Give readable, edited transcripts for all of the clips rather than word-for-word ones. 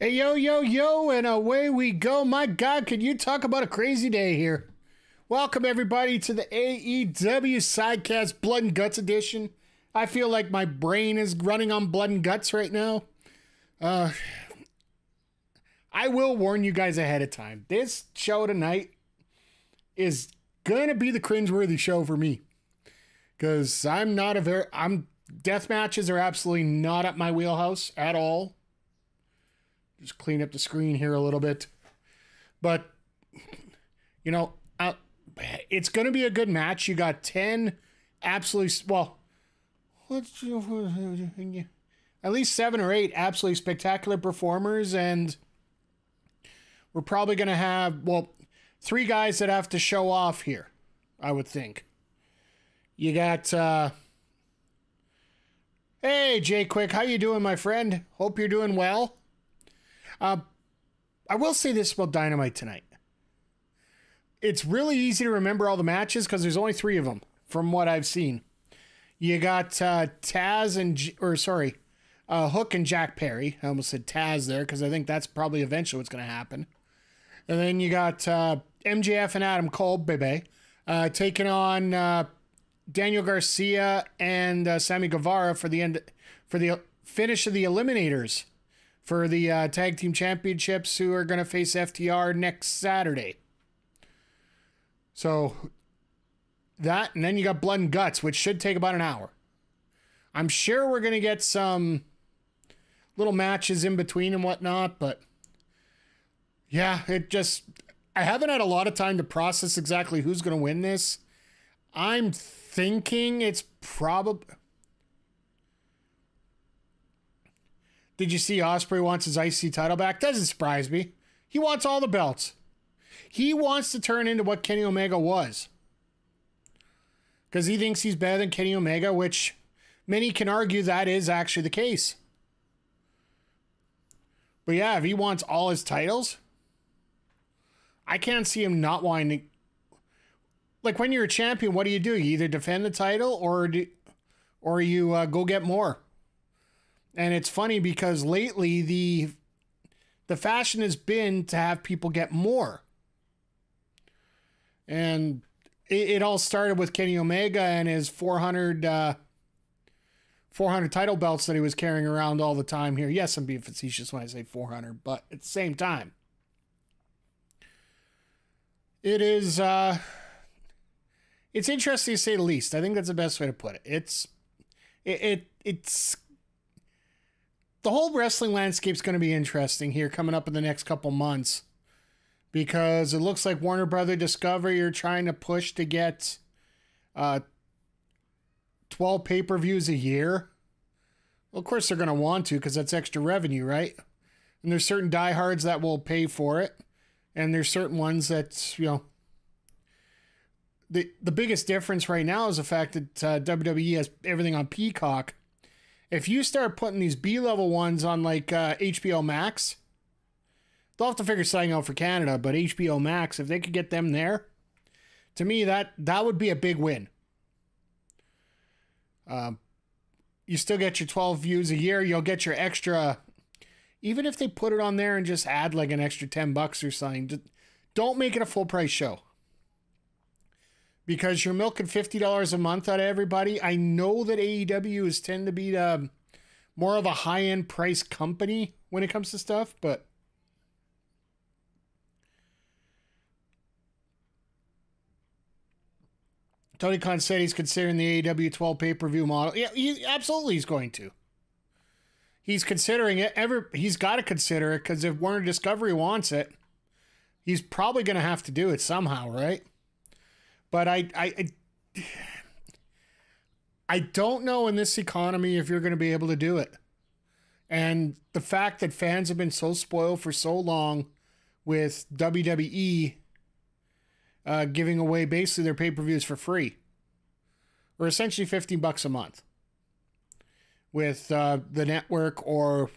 Hey, yo, yo, yo, and away we go. My God, can you talk about a crazy day here? Welcome, everybody, to the AEW Sidecast Blood and Guts edition. I feel like my brain is running on blood and guts right now. I will warn you guys ahead of time. This show tonight is going to be the cringeworthy show for me. Because death matches are absolutely not up my wheelhouse at all. Just clean up the screen here a little bit. But, you know, it's going to be a good match. You got 10 absolutely, well, at least 7 or 8 absolutely spectacular performers. And we're probably going to have, 3 guys that have to show off here, I would think. You got, hey, Jay Quick, how you doing, my friend? Hope you're doing well. I will say this about Dynamite tonight. It's really easy to remember all the matches because there's only 3 of them from what I've seen. You got Taz and, Hook and Jack Perry. I almost said Taz there because I think that's probably eventually what's going to happen. And then you got MJF and Adam Cole, baby, taking on Daniel Garcia and Sammy Guevarra for the finish of the Eliminators for the Tag Team Championships, who are going to face FTR next Saturday. So that, and then you got Blood and Guts, which should take about an hour. I'm sure we're going to get some little matches in between and whatnot, but yeah, I haven't had a lot of time to process exactly who's going to win this. I'm thinking it's probably... Did you see Ospreay wants his IC title back? Doesn't surprise me. He wants all the belts. He wants to turn into what Kenny Omega was. Because he thinks he's better than Kenny Omega, which many can argue that is actually the case. But yeah, if he wants all his titles, I can't see him not wanting to... Like, when you're a champion, what do? You either defend the title or you go get more. And it's funny because lately the fashion has been to have people get more. And it all started with Kenny Omega and his 400 title belts that he was carrying around all the time here. Yes, I'm being facetious when I say 400, but at the same time, it is... It's interesting to say the least. I think that's the best way to put it. It's the whole wrestling landscape's going to be interesting here coming up in the next couple months, because it looks like Warner Brother Discovery are trying to push to get 12 pay-per-views a year. Well, of course they're going to want to, because that's extra revenue, right? And there's certain diehards that will pay for it, and there's certain ones that, you know, the biggest difference right now is the fact that WWE has everything on Peacock. If you start putting these B-level ones on like HBO Max, they'll have to figure something out for Canada, but HBO Max, if they could get them there, to me, that would be a big win. You still get your 12 views a year. You'll get your extra, even if they put it on there and just add like an extra $10 or something, don't make it a full price show. Because you're milking $50 a month out of everybody. I know that AEW tend to be more of a high-end price company when it comes to stuff, but Tony Khan said he's considering the AEW 12 pay-per-view model. Yeah, absolutely he's going to. He's considering it. He's got to consider it, because if Warner Discovery wants it, he's probably going to have to do it somehow, right? But I don't know in this economy if you're going to be able to do it. And the fact that fans have been so spoiled for so long with WWE giving away basically their pay-per-views for free, or essentially $15 a month with the network or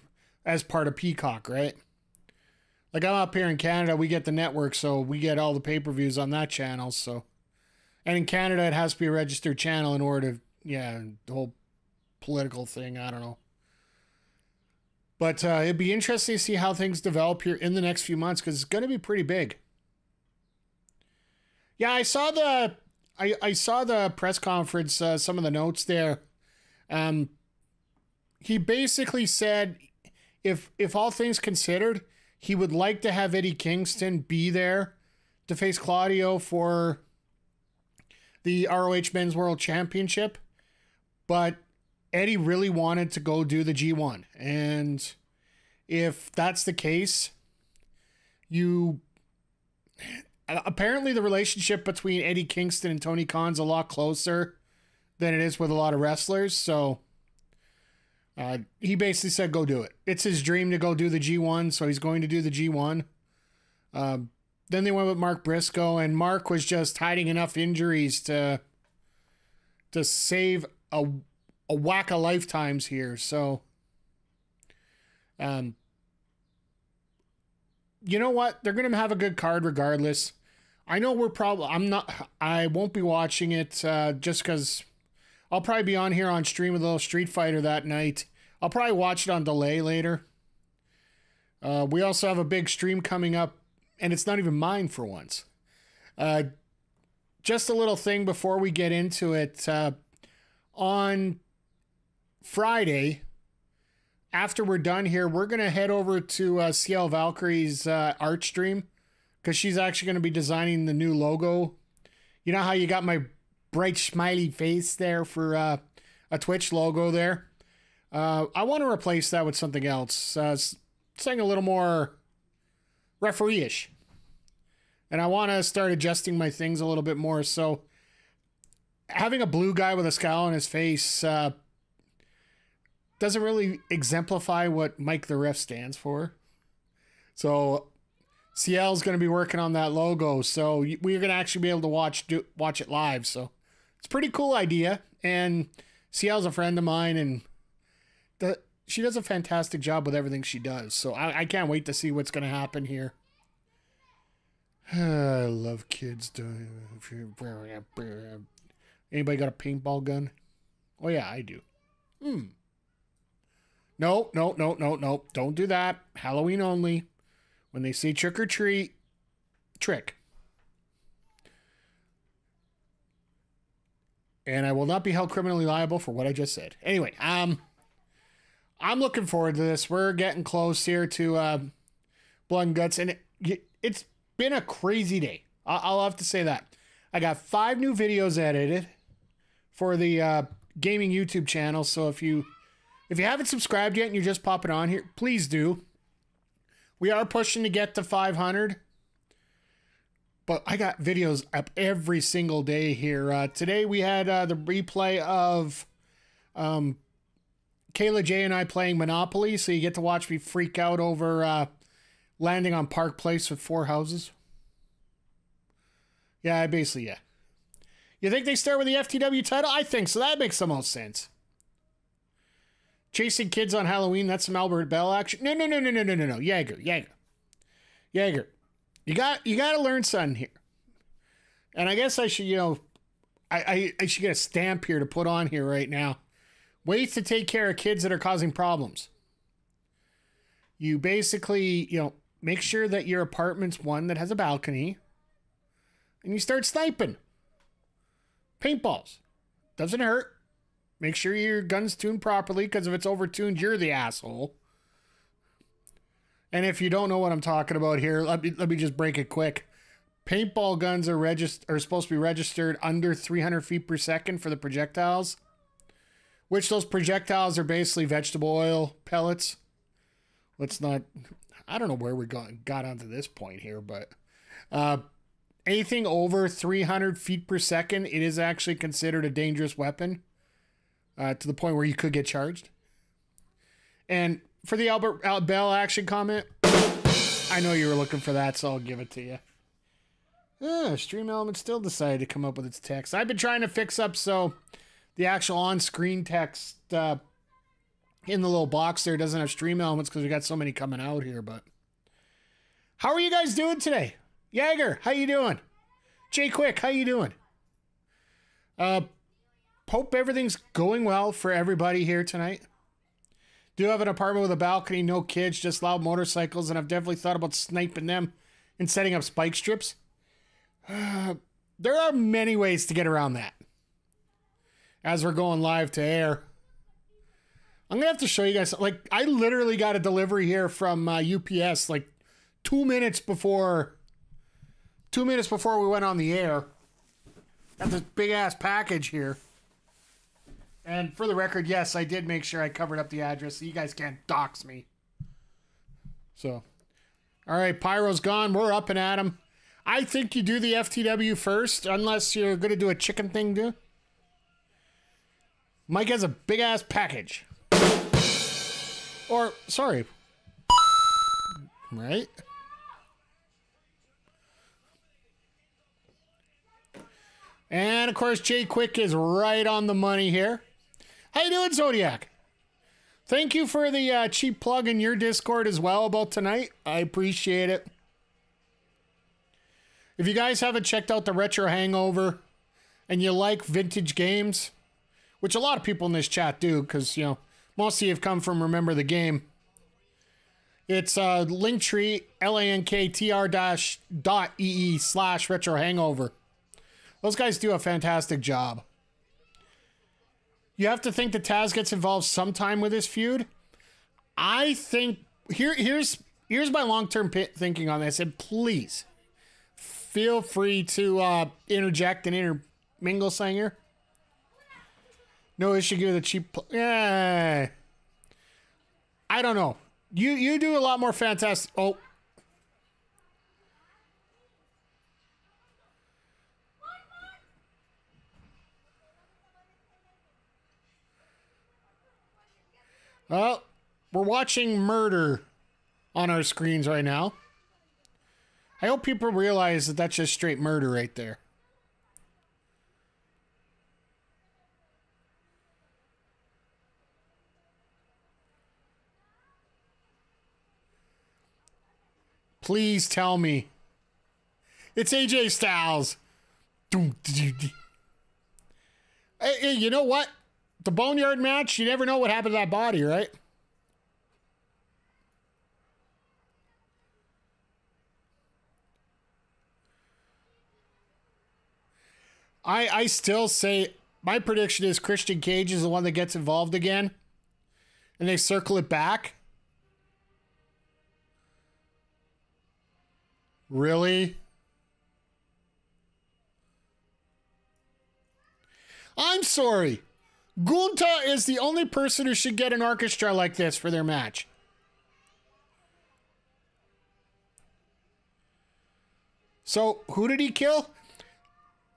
as part of Peacock, right? Like, I'm up here in Canada, we get the network, so we get all the pay-per-views on that channel, so... And in Canada, it has to be a registered channel in order to, the whole political thing, I don't know. But it'd be interesting to see how things develop here in the next few months, because it's going to be pretty big. Yeah, I saw the press conference, some of the notes there. He basically said if all things considered, he would like to have Eddie Kingston be there to face Claudio for the ROH Men's World Championship. But Eddie really wanted to go do the G1. And if that's the case, apparently the relationship between Eddie Kingston and Tony Khan's a lot closer than it is with a lot of wrestlers. So he basically said, go do it. It's his dream to go do the G1. So he's going to do the G1. Then they went with Mark Briscoe, and Mark was just hiding enough injuries to save a whack of lifetimes here. So, you know what? They're going to have a good card regardless. I know I won't be watching it just because I'll probably be on here on stream with a little Street Fighter that night. I'll probably watch it on delay later. We also have a big stream coming up, and it's not even mine for once. Just a little thing before we get into it. On Friday, after we're done here, we're going to head over to CL Valkyrie's art stream, because she's actually going to be designing the new logo. You know how you got my bright smiley face there for a Twitch logo there? I want to replace that with something else. Something a little more referee-ish. And I want to start adjusting my things a little bit more. So having a blue guy with a scowl on his face doesn't really exemplify what Mike the Ref stands for. So CL's going to be working on that logo. So we're going to actually be able to watch it live. So it's a pretty cool idea. And CL's a friend of mine, and she does a fantastic job with everything she does. So I can't wait to see what's going to happen here. I love kids. Anybody got a paintball gun? Oh, yeah, I do. No. Don't do that. Halloween only. When they say trick or treat, trick. And I will not be held criminally liable for what I just said. Anyway, I'm looking forward to this. We're getting close here to Blood and Guts, and it's been a crazy day. I'll have to say that. I got 5 new videos edited for the gaming YouTube channel. So if you haven't subscribed yet and you're just popping on here, please do. We are pushing to get to 500. But I got videos up every single day here. Today we had the replay of Kayla J and I playing Monopoly. So you get to watch me freak out over landing on Park Place with 4 houses. Yeah, basically, yeah. You think they start with the FTW title? I think so. That makes the most sense. Chasing kids on Halloween, that's some Albert Bell action. No. Jaeger. You got to learn something here. And I guess I should, I should get a stamp here to put on here right now. Ways to take care of kids that are causing problems. You basically, make sure that your apartment's one that has a balcony. And you start sniping. Paintballs. Doesn't hurt. Make sure your gun's tuned properly, because if it's overtuned, you're the asshole. And if you don't know what I'm talking about here, let me just break it quick. Paintball guns are supposed to be registered under 300 feet per second for the projectiles. Which those projectiles are basically vegetable oil pellets. I don't know where we got onto this point here, but anything over 300 feet per second, it is actually considered a dangerous weapon to the point where you could get charged. And for the Albert Bell action comment, I know you were looking for that, so I'll give it to you. Stream Element still decided to come up with its text. I've been trying to fix up so the actual on-screen text in the little box there doesn't have Stream Elements because we got so many coming out here. But how are you guys doing today? Jaeger, how you doing? Jay Quick, how you doing? Hope everything's going well for everybody here tonight. Do have an apartment with a balcony, no kids, just loud motorcycles, and I've definitely thought about sniping them and setting up spike strips. There are many ways to get around that. As we're going live to air, I'm gonna have to show you guys. Like, I literally got a delivery here from UPS like 2 minutes before we went on the air. Got this big ass package here. And for the record, yes, I did make sure I covered up the address so you guys can't dox me. So, all right, Pyro's gone. We're up and at him. I think you do the FTW first, unless you're going to do a chicken thing, too. Mike has a big-ass package. Or, sorry. Right? And, of course, Jay Quick is right on the money here. How you doing, Zodiac? Thank you for the cheap plug in your Discord as well about tonight. I appreciate it. If you guys haven't checked out the Retro Hangover and you like vintage games, which a lot of people in this chat do, because, you know, most of you have come from Remember the Game. It's Linktree, linktr.ee/Retro Hangover. Those guys do a fantastic job. You have to think that Taz gets involved sometime with this feud. I think here's my long-term thinking on this, and please feel free to interject and intermingle, Sanger. No issue with a cheap. Yeah, I don't know. You do a lot more fantastic. Oh. Well, we're watching murder on our screens right now. I hope people realize that that's just straight murder right there. Please tell me. It's AJ Styles. Hey, you know what? The Boneyard match, you never know what happened to that body, right? I still say, my prediction is Christian Cage is the one that gets involved again. And they circle it back. Really? I'm sorry. Gunta is the only person who should get an orchestra like this for their match. So, who did he kill?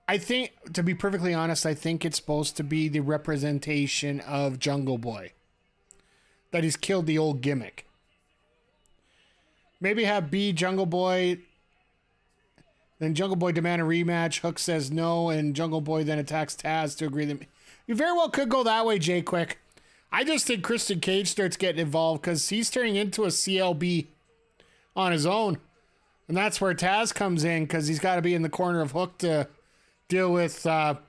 I think, to be perfectly honest, I think it's supposed to be the representation of Jungle Boy. That he's killed the old gimmick. Maybe have B Jungle Boy, then Jungle Boy demand a rematch. Hook says no, and Jungle Boy then attacks Taz to agree that... You very well could go that way, Jay Quick. I just think Christian Cage starts getting involved because he's turning into a CLB on his own. And that's where Taz comes in because he's got to be in the corner of Hook to deal with... Well,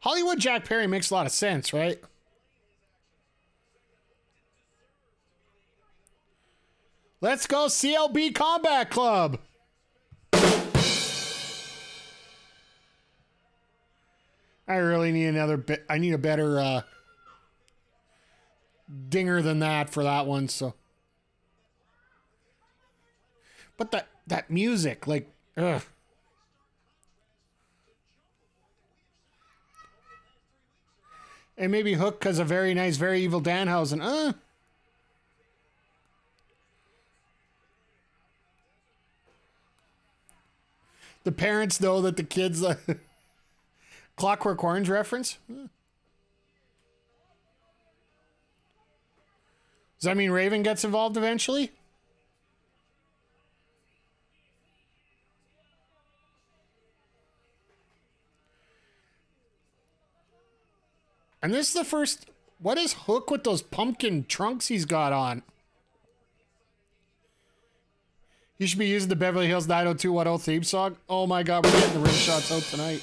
Hollywood Jack Perry makes a lot of sense, right? Let's go CLB Combat Club. I really need another bit. I need a better dinger than that for that one. So, but that music, like, ugh. And maybe Hook because a very nice, very evil Danhausen. The parents know that the kids... Clockwork Orange reference? Does that mean Raven gets involved eventually? And this is the first... What is Hook with those pumpkin trunks he's got on? He should be using the Beverly Hills 90210 theme song. Oh my god, we're getting the rim shots out tonight.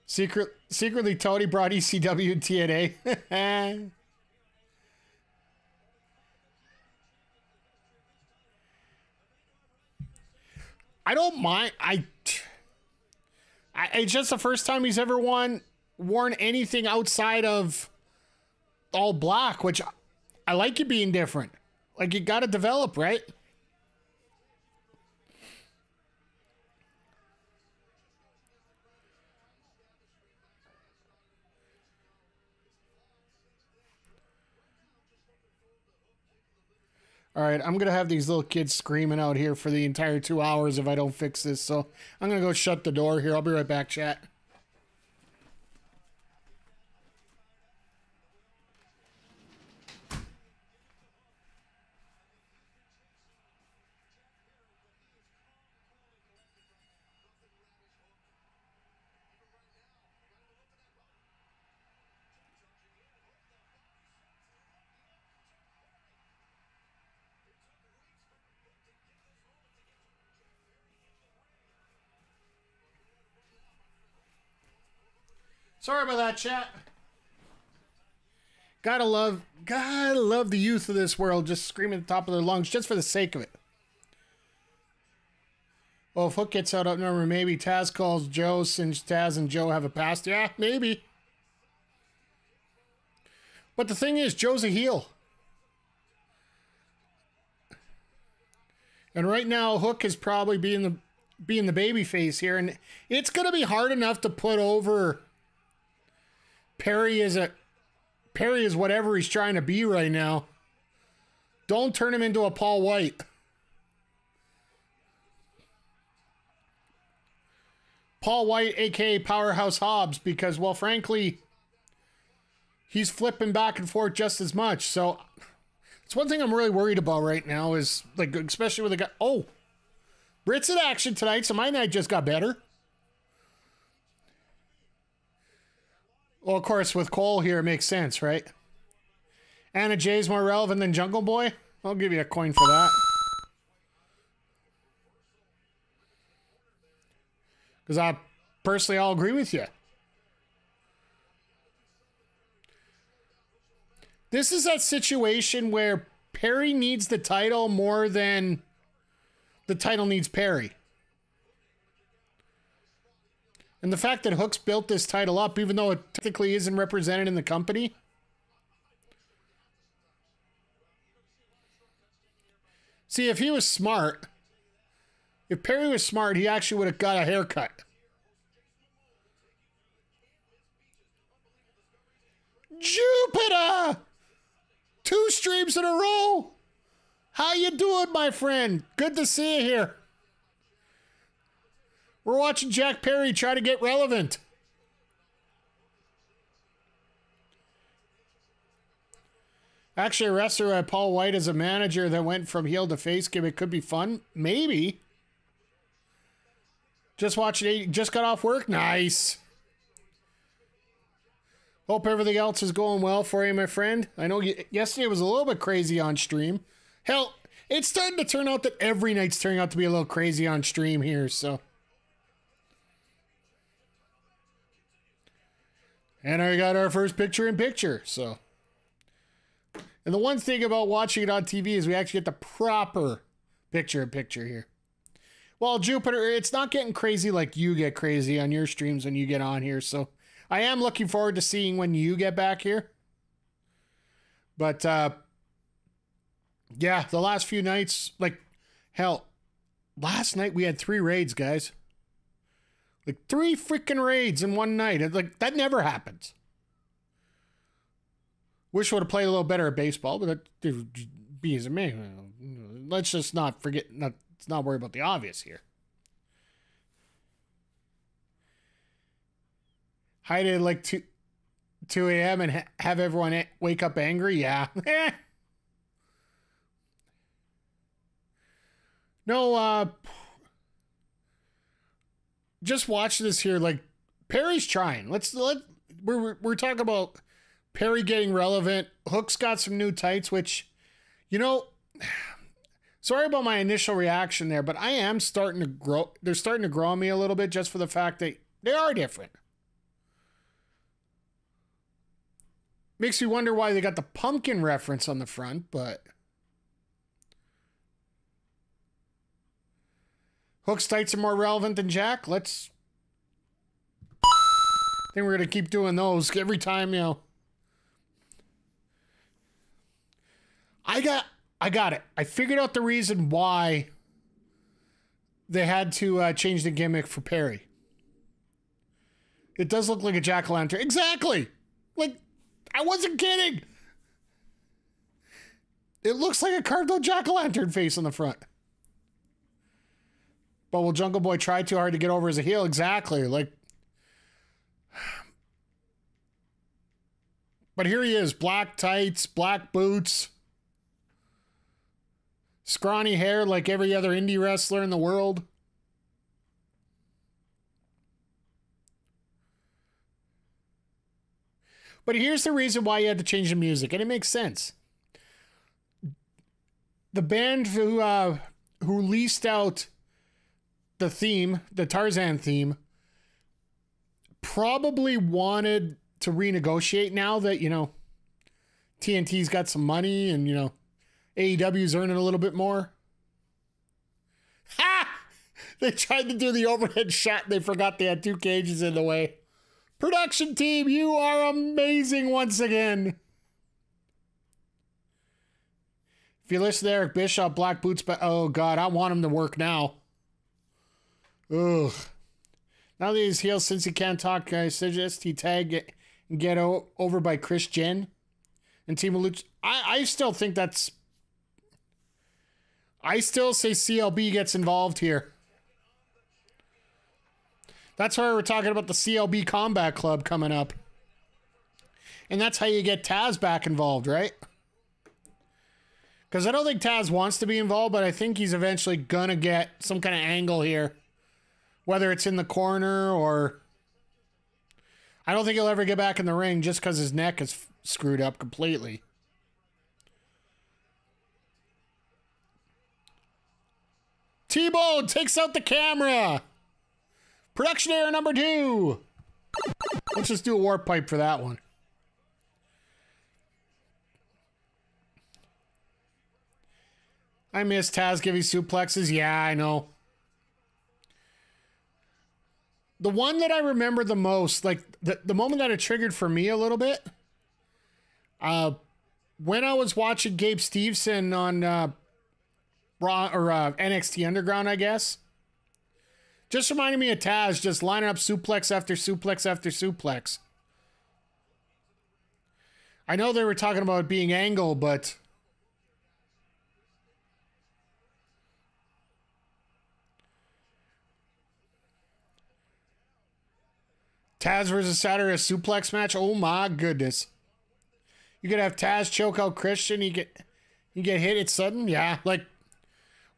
Secretly, Tony brought ECW and TNA. I don't mind. It's just the first time he's ever worn anything outside of all black, which I like it being different. Like, you got to develop, right? All right, I'm going to have these little kids screaming out here for the entire 2 hours if I don't fix this. So I'm going to go shut the door here. I'll be right back, chat. Sorry about that, chat. Gotta love the youth of this world just screaming at the top of their lungs just for the sake of it. Well, if Hook gets out outnumbered, maybe Taz calls Joe since Taz and Joe have a past. Yeah, maybe. But the thing is, Joe's a heel. And right now, Hook is probably being the baby face here. And it's going to be hard enough to put over Perry is whatever he's trying to be right now. Don't turn him into a Paul White. Paul White, a.k.a. Powerhouse Hobbs, because, well, frankly, he's flipping back and forth just as much. So it's one thing I'm really worried about right now is, like, especially with the guy. Oh, Britt's in action tonight, so my night just got better. Well, of course, with Cole here, it makes sense, right? Anna Jay's more relevant than Jungle Boy? I'll give you a coin for that. Because I'll agree with you. This is that situation where Perry needs the title more than the title needs Perry. And the fact that Hook's built this title up, even though it technically isn't represented in the company. See, if he was smart, if Perry was smart, he actually would have got a haircut. Jupiter! 2 streams in a row! How you doing, my friend? Good to see you here. We're watching Jack Perry try to get relevant. Actually, a wrestler had Paul White as a manager that went from heel to face gimmick could be fun. Maybe. Just watching, just got off work. Nice. Hope everything else is going well for you, my friend. I know yesterday was a little bit crazy on stream. Hell, it's starting to turn out that every night's turning out to be a little crazy on stream here, so. And I got our first picture-in-picture, so. And the one thing about watching it on TV is we actually get the proper picture-in-picture here. Well, Jupiter, it's not getting crazy like you get crazy on your streams when you get on here, so I am looking forward to seeing when you get back here. But, yeah, the last few nights, like, hell, last night we had 3 raids, guys. Like 3 freaking raids in one night. Like, that never happens. Wish would have played a little better at baseball, but that be as a man. Let's just not forget, let's not worry about the obvious here. Hide it like 2 a.m. and have everyone wake up angry? Yeah. No, just watch this here. Like, Perry's trying. We're talking about Perry getting relevant. Hook's got some new tights, which, you know, sorry about my initial reaction there, but I am starting to grow. They're starting to grow on me a little bit just for the fact that they are different. Makes me wonder why they got the pumpkin reference on the front, but... Hook's tights are more relevant than Jack. Let's... I think we're going to keep doing those every time, you know. I got it. I figured out the reason why they had to change the gimmick for Perry. It does look like a jack-o'-lantern. Exactly! Like, I wasn't kidding! It looks like a carved out jack-o'-lantern face on the front. But will Jungle Boy try too hard to get over as a heel? Exactly. Like, but here he is. Black tights, black boots. Scrawny hair like every other indie wrestler in the world. But here's the reason why you had to change the music, and it makes sense. The band who leased out the theme, the Tarzan theme, probably wanted to renegotiate now that, you know, TNT's got some money and, you know, AEW's earning a little bit more. Ha! They tried to do the overhead shot and they forgot they had two cages in the way. Production team, you are amazing once again. If you listen to Eric Bischoff, Black Boots, but oh God, I want him to work now. Ugh. Now that he's healed since he can't talk, I suggest he tag and get over by Chris Jen and Team Lucha. I still think that's... I still say CLB gets involved here. That's why we're talking about the CLB Combat Club coming up. And that's how you get Taz back involved, right? Because I don't think Taz wants to be involved, but I think he's eventually going to get some kind of angle here. Whether it's in the corner or... I don't think he'll ever get back in the ring just because his neck is screwed up completely. T-Bone takes out the camera. Production error number 2. Let's just do a warp pipe for that one. I miss Taz giving suplexes. Yeah, I know. The one that I remember the most, like the moment that it triggered for me a little bit, when I was watching Gabe Steveson on Raw or NXT Underground, I guess, just reminded me of Taz just lining up suplex after suplex after suplex. I know they were talking about it being angle, but Taz versus Saturday, a suplex match. Oh my goodness! You could have Taz choke out Christian. You get hit. It's sudden. Yeah, like,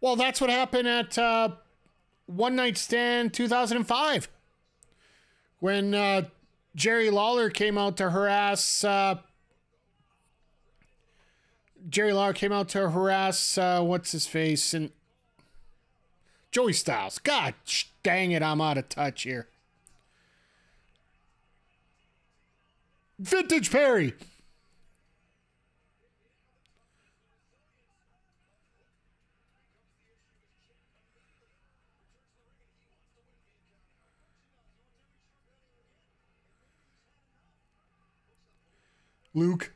well, that's what happened at One Night Stand 2005 when Jerry Lawler came out to harass. Jerry Lawler came out to harass what's his face and Joey Styles. God dang it! I'm out of touch here. Vintage Perry. Luke.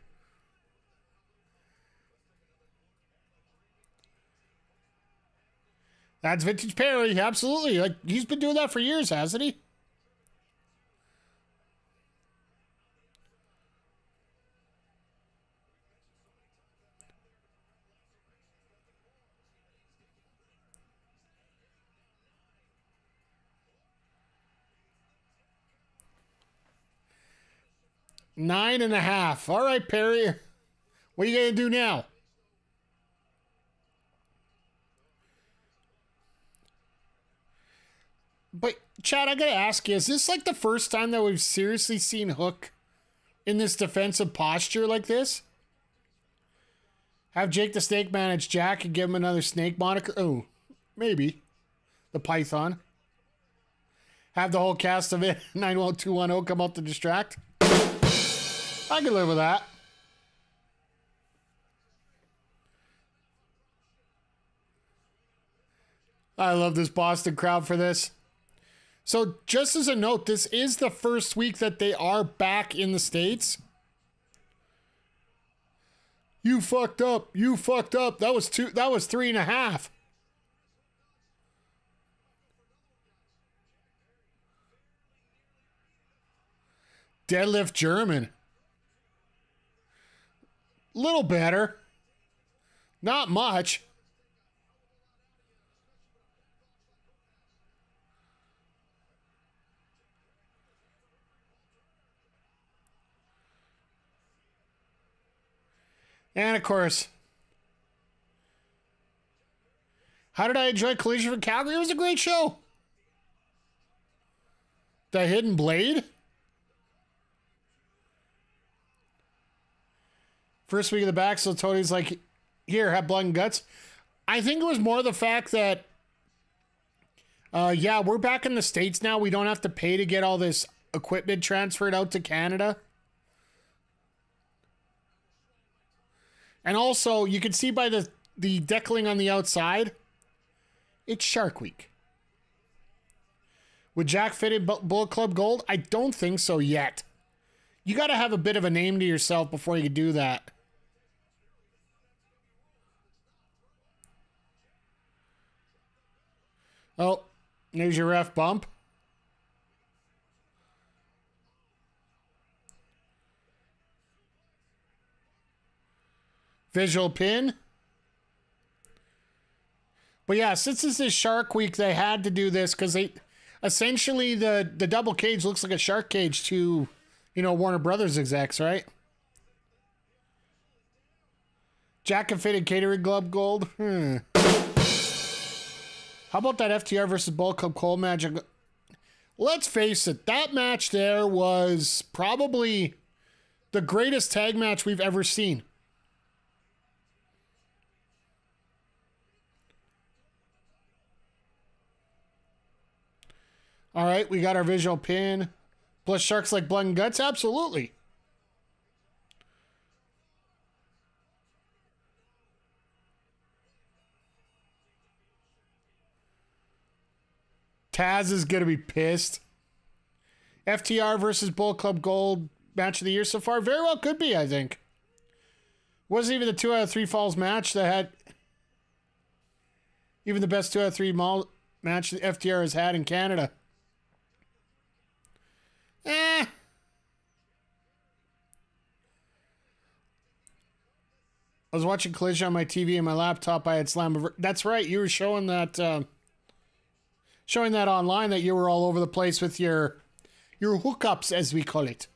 That's Vintage Perry. Absolutely. Like, he's been doing that for years, hasn't he? Nine and a half. All right, Perry. What are you going to do now? But, Chad, I got to ask you, is this like the first time that we've seriously seen Hook in this defensive posture like this? Have Jake the Snake manage Jack and give him another snake moniker? Oh, maybe. The Python. Have the whole cast of it, 91210, come out to distract? I can live with that. I love this Boston crowd for this. So just as a note, this is the first week that they are back in the States. You fucked up. You fucked up. That was 3.5. Deadlift German. Little better. Not much. And of course, how did I enjoy Collision for Calgary? It was a great show. The Hidden Blade. First week of the back, so Tony's like, here, have blood and guts. I think it was more the fact that, yeah, we're back in the States now. We don't have to pay to get all this equipment transferred out to Canada. And also, you can see by the deckling on the outside, it's Shark Week. Would Jack fit in Bullet Club Gold? I don't think so yet. You got to have a bit of a name to yourself before you do that. Oh, there's your ref bump. Visual pin. But yeah, since this is Shark Week, they had to do this because they essentially the double cage looks like a shark cage to, you know, Warner Brothers execs, right? Jacket fitted catering glove gold. How about that FTR versus Bullet Club Cold match? Let's face it, that match there was probably the greatest tag match we've ever seen. All right, we got our visual pin. Plus Sharks like blood and guts? Absolutely. Taz is going to be pissed. FTR versus Bullet Club Gold match of the year so far? Very well could be, I think. Wasn't even the 2 out of 3 falls match that had even the best 2 out of 3 match the FTR has had in Canada. I was watching Collision on my TV and my laptop. I had slammed. That's right. You were showing that online that you were all over the place with your hookups, as we call it.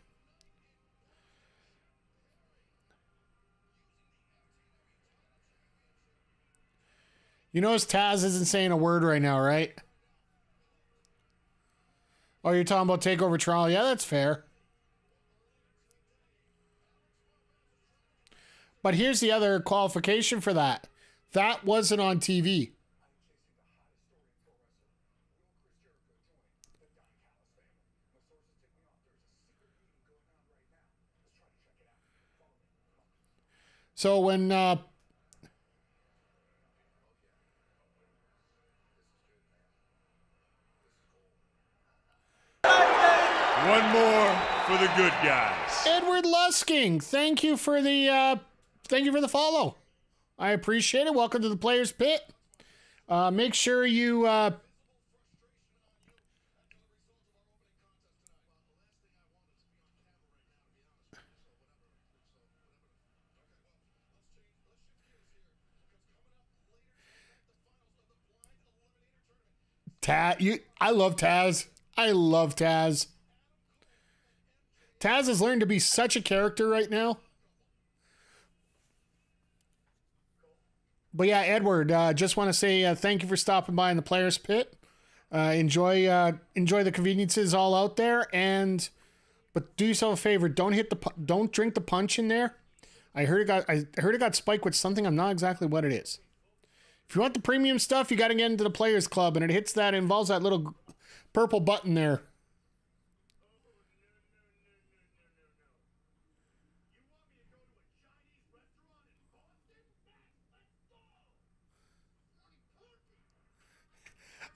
You notice Taz isn't saying a word right now, right? Oh, you're talking about TakeOver Toronto? Yeah, that's fair. But here's the other qualification for that. That wasn't on TV. So when one more for the good guys. Edward Lusking, thank you for the follow. I appreciate it. Welcome to the Players Pit. Make sure you I love Taz. I love Taz. Taz has learned to be such a character right now. But yeah, Edward, just want to say thank you for stopping by in the Players Pit. Enjoy the conveniences all out there, but do yourself a favor. Don't drink the punch in there. I heard it got spiked with something. I'm not exactly what it is. If you want the premium stuff, you got to get into the Players Club, and it involves that little purple button there.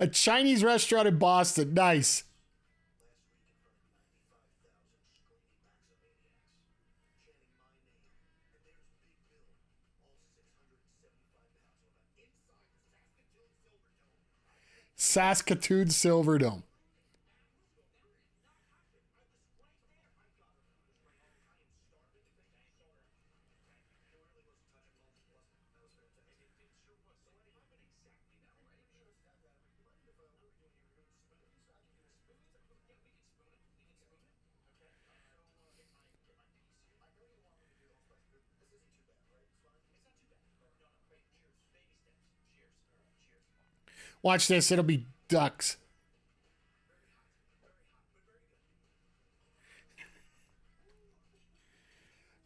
A Chinese restaurant in Boston. Nice. Saskatoon Silverdome. Watch this. It'll be ducks.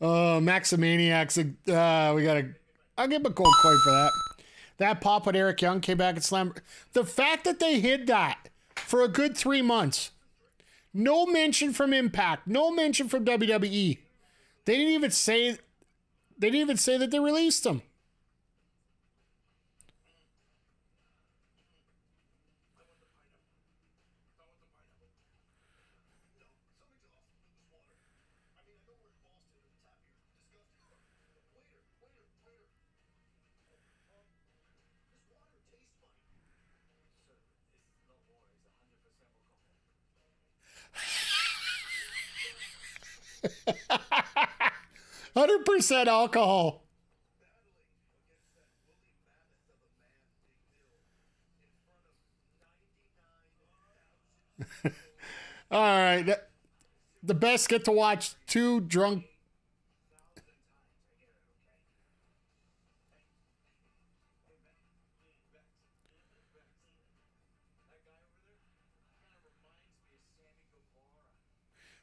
Oh, Maximaniacs. I'll give him a gold coin for that. That pop with Eric Young came back and slammed. The fact that they hid that for a good 3 months. No mention from Impact. No mention from WWE. They didn't even say that they released them. %, alcohol. All right. The best get to watch two drunk.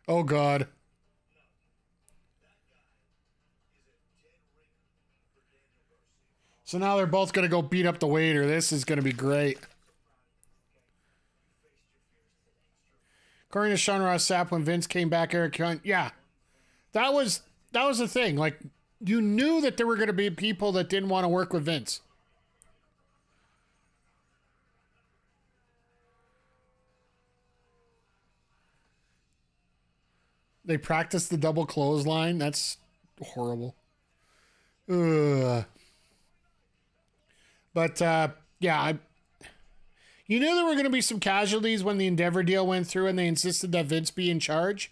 Oh, God. So now they're both going to go beat up the waiter. This is going to be great. According to Sean Ross Sapp, when Vince came back, Eric Hunt, yeah, that was the thing. Like, you knew that there were going to be people that didn't want to work with Vince. They practiced the double clothesline. That's horrible. Ugh. But, yeah, you knew there were going to be some casualties when the Endeavor deal went through and they insisted that Vince be in charge.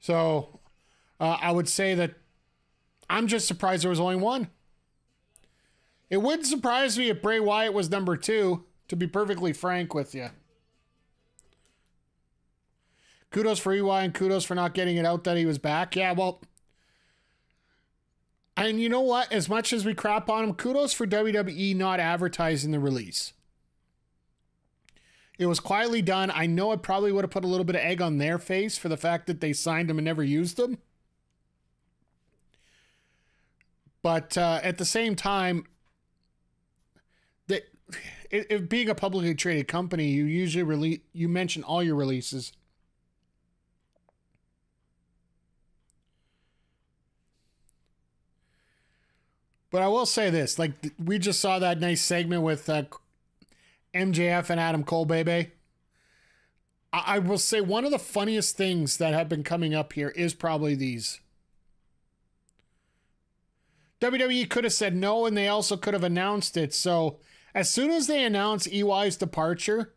So, I would say that I'm just surprised there was only one. It wouldn't surprise me if Bray Wyatt was number 2, to be perfectly frank with you. Kudos for EY and kudos for not getting it out that he was back. Yeah, well... And you know what? As much as we crap on him, kudos for WWE not advertising the release. It was quietly done. I know it probably would have put a little bit of egg on their face for the fact that they signed him and never used him. But at the same time, it being a publicly traded company, you usually you mention all your releases. But I will say this, like, we just saw that nice segment with MJF and Adam Cole, baby. I will say one of the funniest things that have been coming up here is probably these. WWE could have said no, and they also could have announced it. So as soon as they announced EY's departure,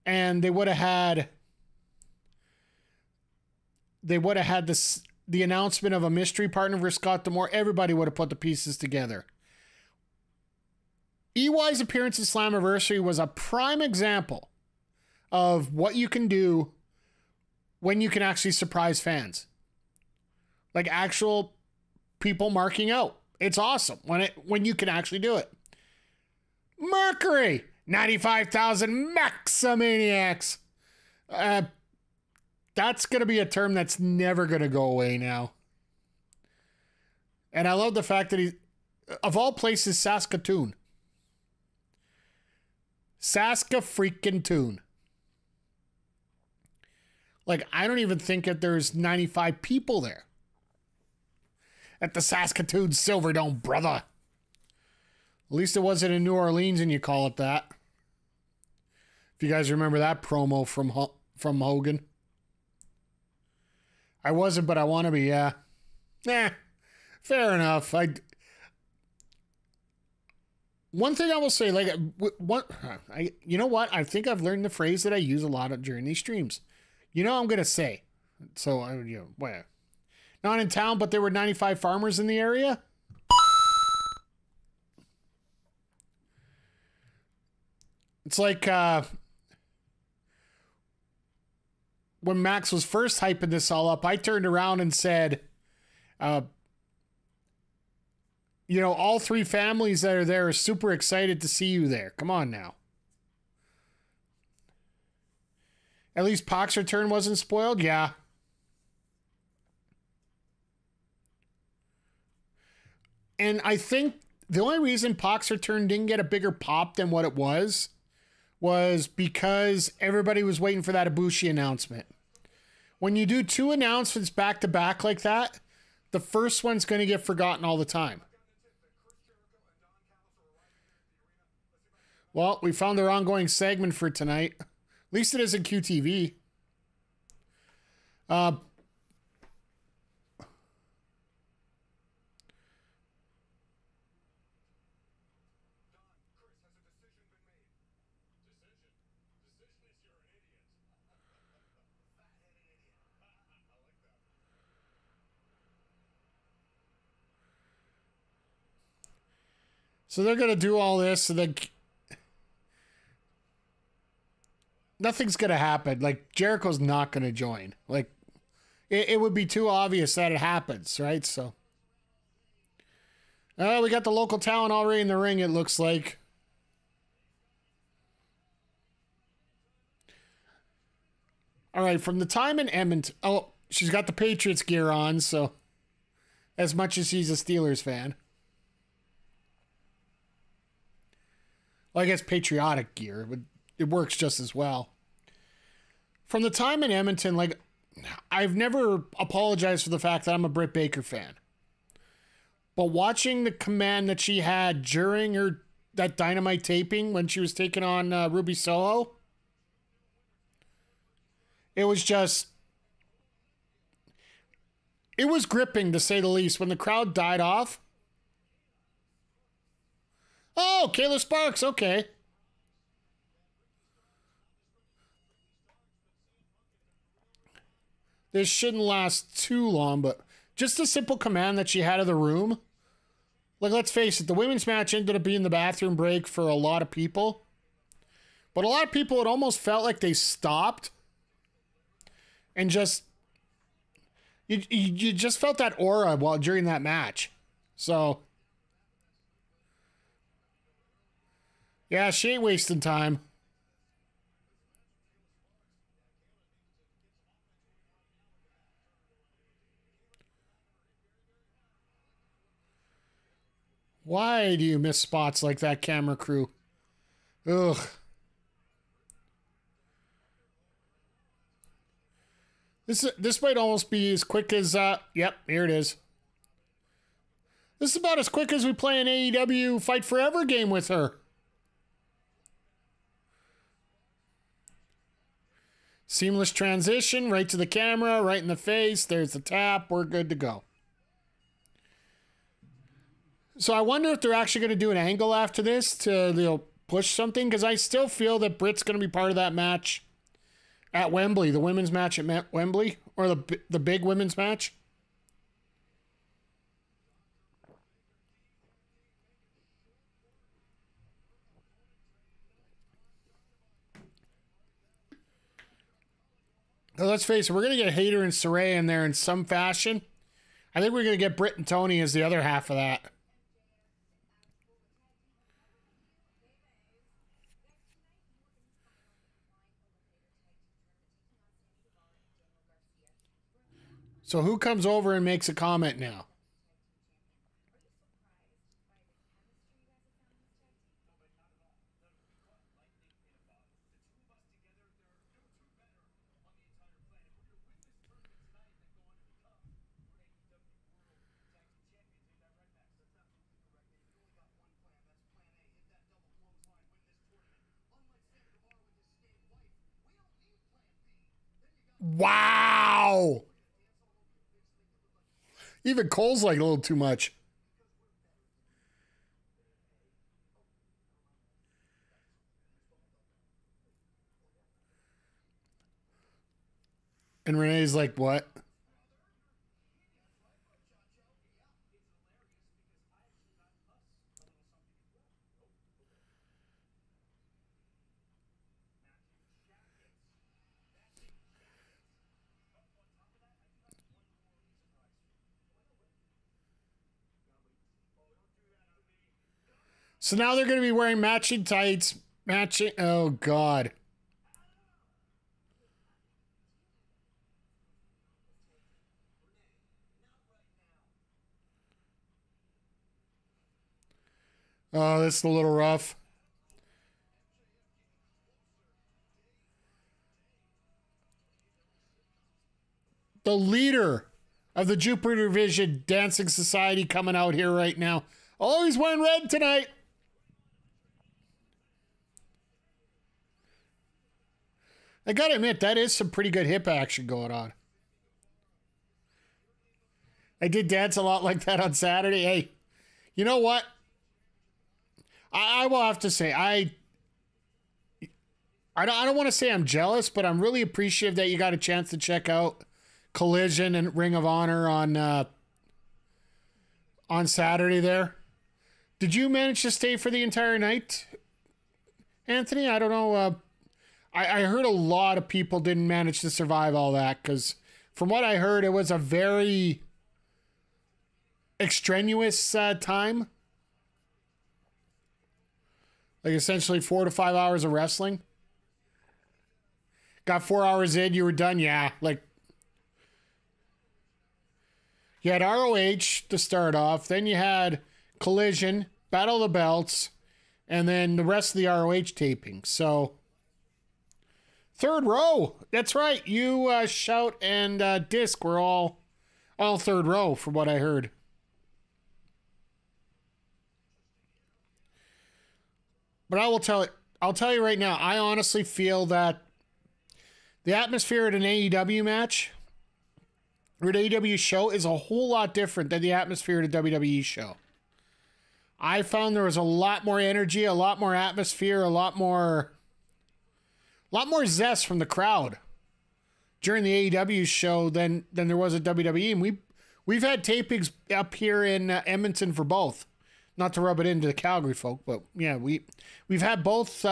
and they would have had this... the announcement of a mystery partner for Scott D'Amore, everybody would have put the pieces together. EY's appearance at Slammiversary was a prime example of what you can do when you can actually surprise fans. Like actual people marking out. It's awesome when you can actually do it. Mercury, 95,000 Maximaniacs. That's going to be a term that's never going to go away now. And I love the fact that of all places, Saskatoon. Saska-freaking-toon. Like, I don't even think that there's 95 people there. At the Saskatoon Silverdome, brother. At least it wasn't in New Orleans and you call it that. If you guys remember that promo from Hogan. I wasn't, but I want to be, yeah. Fair enough. One thing I will say, like, you know what? I think I've learned the phrase that I use a lot during these streams. You know, I'm going to say. So, where? Not in town, but there were 95 farmers in the area. It's like, when Max was first hyping this all up, I turned around and said, you know, all three families that are there are super excited to see you there. Come on now. At least Pac's return wasn't spoiled? Yeah. And I think the only reason Pac's return didn't get a bigger pop than what it was because everybody was waiting for that Ibushi announcement. When you do two announcements back to back like that, the first one's going to get forgotten all the time. Well, we found our ongoing segment for tonight. At least it isn't QTV. So they're going to do all this, and then nothing's going to happen. Like, Jericho's not going to join. Like, it would be too obvious that it happens, right? So, we got the local talent already in the ring, it looks like. All right, from the time in Edmonton. Oh, she's got the Patriots gear on, so as much as she's a Steelers fan. Well, I guess patriotic gear, but it works just as well. From the time in Edmonton, like, I've never apologized for the fact that I'm a Britt Baker fan. But watching the command that she had during that Dynamite taping when she was taking on Ruby Soho, it was gripping, to say the least. When the crowd died off. Oh, Kayla Sparks, okay. This shouldn't last too long, but just a simple command that she had of the room. Like, let's face it, the women's match ended up being the bathroom break for a lot of people. But a lot of people, it almost felt like they stopped and just... You just felt that aura during that match. So... yeah, she ain't wasting time. Why do you miss spots like that, camera crew? Ugh. This might almost be as quick as... yep, here it is. This is about as quick as we play an AEW Fight Forever game with her. Seamless transition, right to the camera, right in the face. There's the tap. We're good to go. So I wonder if they're actually going to do an angle after this to push something, because I still feel that Britt's going to be part of that match at Wembley, the women's match at Wembley, or the big women's match. So let's face it, we're going to get Hayter and Saraya in there in some fashion. I think we're going to get Britt and Tony as the other half of that. So who comes over and makes a comment now? Wow. Even Cole's like a little too much. And Renee's like, what? So now they're going to be wearing matching tights. Matching. Oh, God. Oh, this is a little rough. The leader of the Jupiter Division Dancing Society coming out here right now. Oh, he's wearing red tonight. I gotta admit, that is some pretty good hip action going on. I did dance a lot like that on Saturday. Hey, you know what? I will have to say, I don't want to say I'm jealous, but I'm really appreciative that you got a chance to check out Collision and Ring of Honor on Saturday there. Did you manage to stay for the entire night, Anthony? I don't know. I heard a lot of people didn't manage to survive all that because from what I heard, it was a very extraneous time. Like essentially 4 to 5 hours of wrestling. Got 4 hours in, you were done. Yeah, like you had ROH to start off, then you had Collision, Battle of the Belts, and then the rest of the ROH taping. So third row. That's right. You Shout and Disc were all third row from what I heard. But I'll tell you right now, I honestly feel that the atmosphere at an AEW match or an AEW show is a whole lot different than the atmosphere at a WWE show. I found there was a lot more energy, a lot more atmosphere, a lot more zest from the crowd during the AEW show than there was at WWE. And we've had tapings up here in Edmonton for both. Not to rub it into the Calgary folk, but yeah, we've had both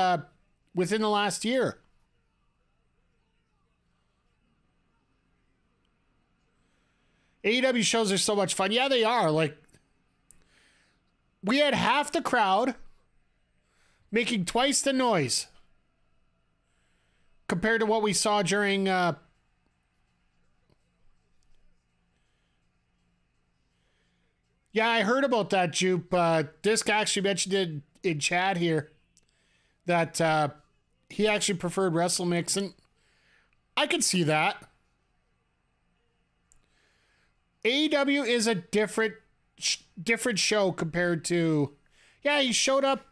within the last year. AEW shows are so much fun. Yeah, they are. Like, we had half the crowd making twice the noise compared to what we saw during yeah, I heard about that, Jupe. Disc actually mentioned it in chat here that he actually preferred WrestleMix, and I could see that. AEW is a different show compared to... Yeah, he showed up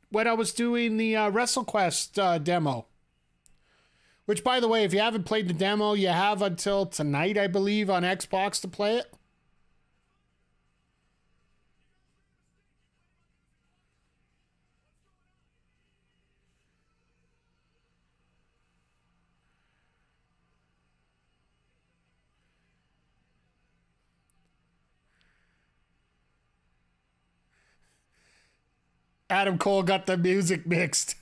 when I was doing the WrestleQuest demo. Which, by the way, if you haven't played the demo, you have until tonight, I believe, on Xbox to play it. Adam Cole got the music mixed.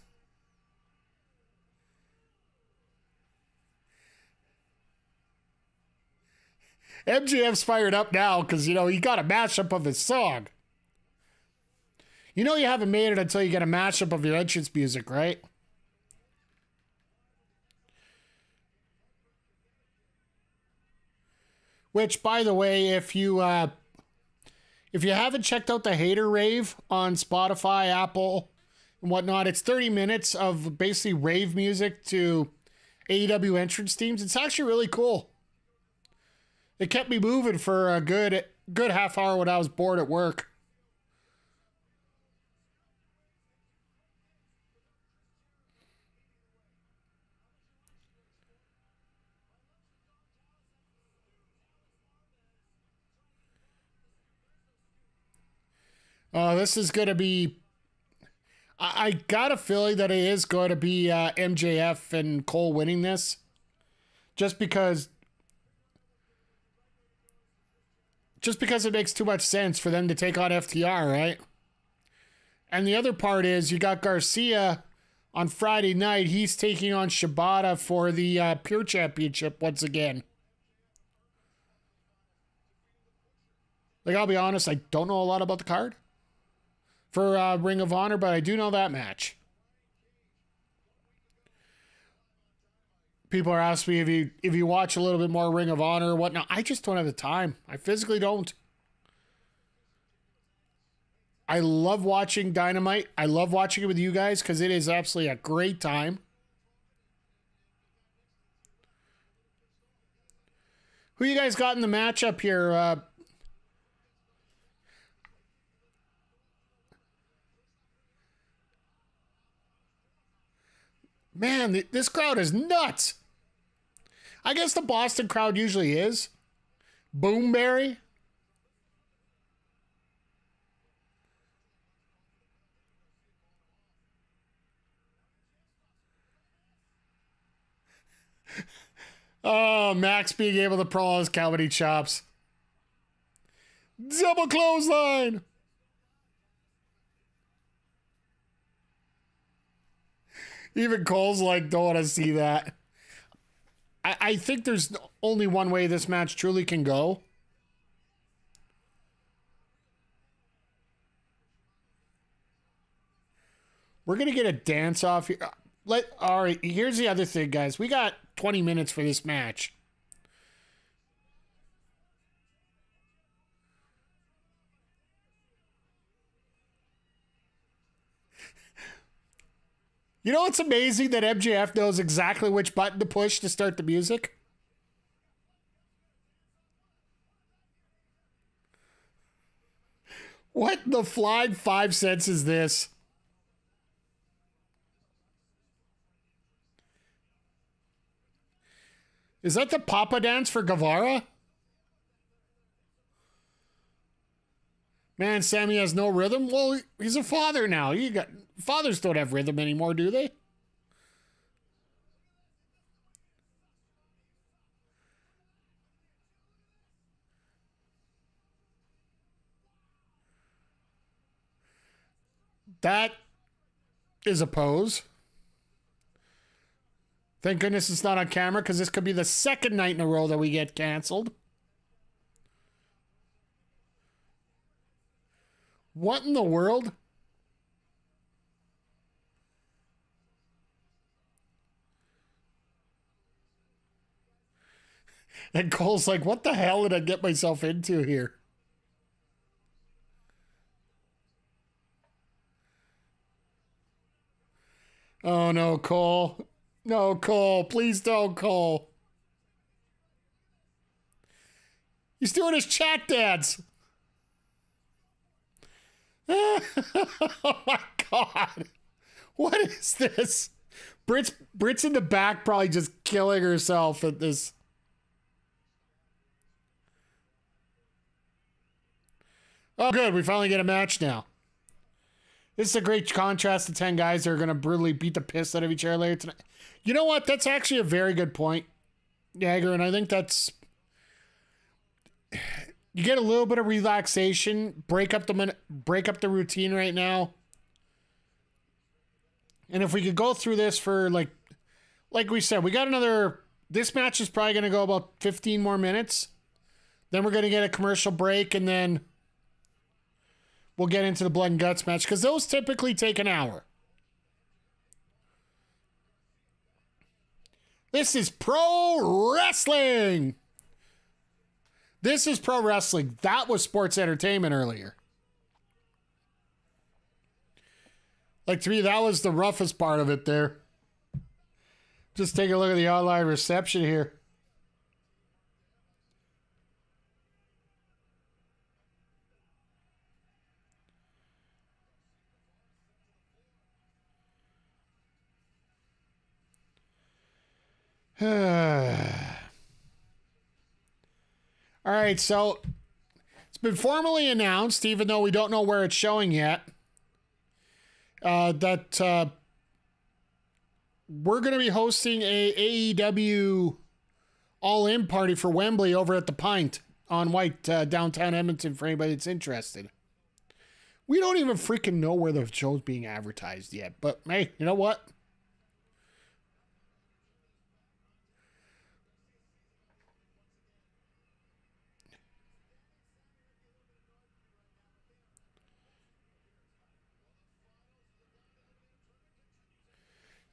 MJF's fired up now because, you know, he got a mashup of his song. You know you haven't made it until you get a mashup of your entrance music, right? Which, by the way, if you haven't checked out the Hater Rave on Spotify, Apple, and whatnot, it's 30 minutes of basically rave music to AEW entrance themes. It's actually really cool. It kept me moving for a good half hour when I was bored at work. This is going to be... I got a feeling that it is going to be MJF and Cole winning this. Just because it makes too much sense for them to take on FTR, right? And the other part is you got Garcia on Friday night. He's taking on Shibata for the Pure Championship once again. Like, I'll be honest, I don't know a lot about the card for Ring of Honor, but I do know that match. People are asking me if you watch a little bit more Ring of Honor or whatnot. I just don't have the time. I physically don't. I love watching Dynamite. I love watching it with you guys because it is absolutely a great time. Who you guys got in the matchup here? Man, this crowd is nuts. I guess the Boston crowd usually is. Boomberry. Oh, Max being able to pull his comedy chops. Double clothesline. Even Cole's like, don't want to see that. I think there's only one way this match truly can go. We're going to get a dance off here. All right, here's the other thing, guys. We got 20 minutes for this match. You know what's amazing? That MJF knows exactly which button to push to start the music. What the flying 5 cents is this? Is that the Papa dance for Guevara? Man, Sammy has no rhythm. Well, he's a father now. Fathers don't have rhythm anymore, do they? That is a pose. Thank goodness it's not on camera, because this could be the second night in a row that we get canceled. What in the world? And Cole's like, what the hell did I get myself into here? Oh no, Cole. No, Cole. Please don't, Cole. He's doing his chat dance. Oh my God. What is this? Britt's in the back probably just killing herself at this. Oh, good. We finally get a match now. This is a great contrast to 10 guys that are going to brutally beat the piss out of each other later tonight. You know what? That's actually a very good point, Jagger, and I think that's... You get a little bit of relaxation, break up the routine right now. And if we could go through this for, like we said, we got another... This match is probably going to go about 15 more minutes. Then we're going to get a commercial break, and then we'll get into the blood and guts match, because those typically take an hour. This is pro wrestling. This is pro wrestling. That was sports entertainment earlier. Like, to me, that was the roughest part of it there. Just take a look at the online reception here. All right, so it's been formally announced, even though we don't know where it's showing yet, that we're going to be hosting a AEW All-In party for Wembley over at the Pint on White, downtown Edmonton, for anybody that's interested. We don't even freaking know where the show's being advertised yet, but hey, you know what?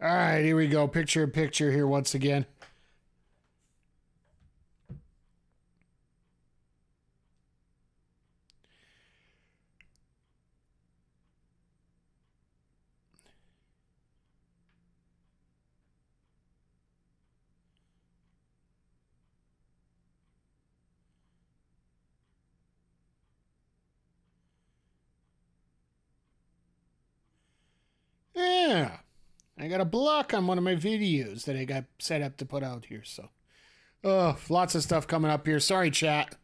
All right, here we go. Picture in picture here once again. Yeah. I got a block on one of my videos that I got set up to put out here. So, lots of stuff coming up here. Sorry, chat.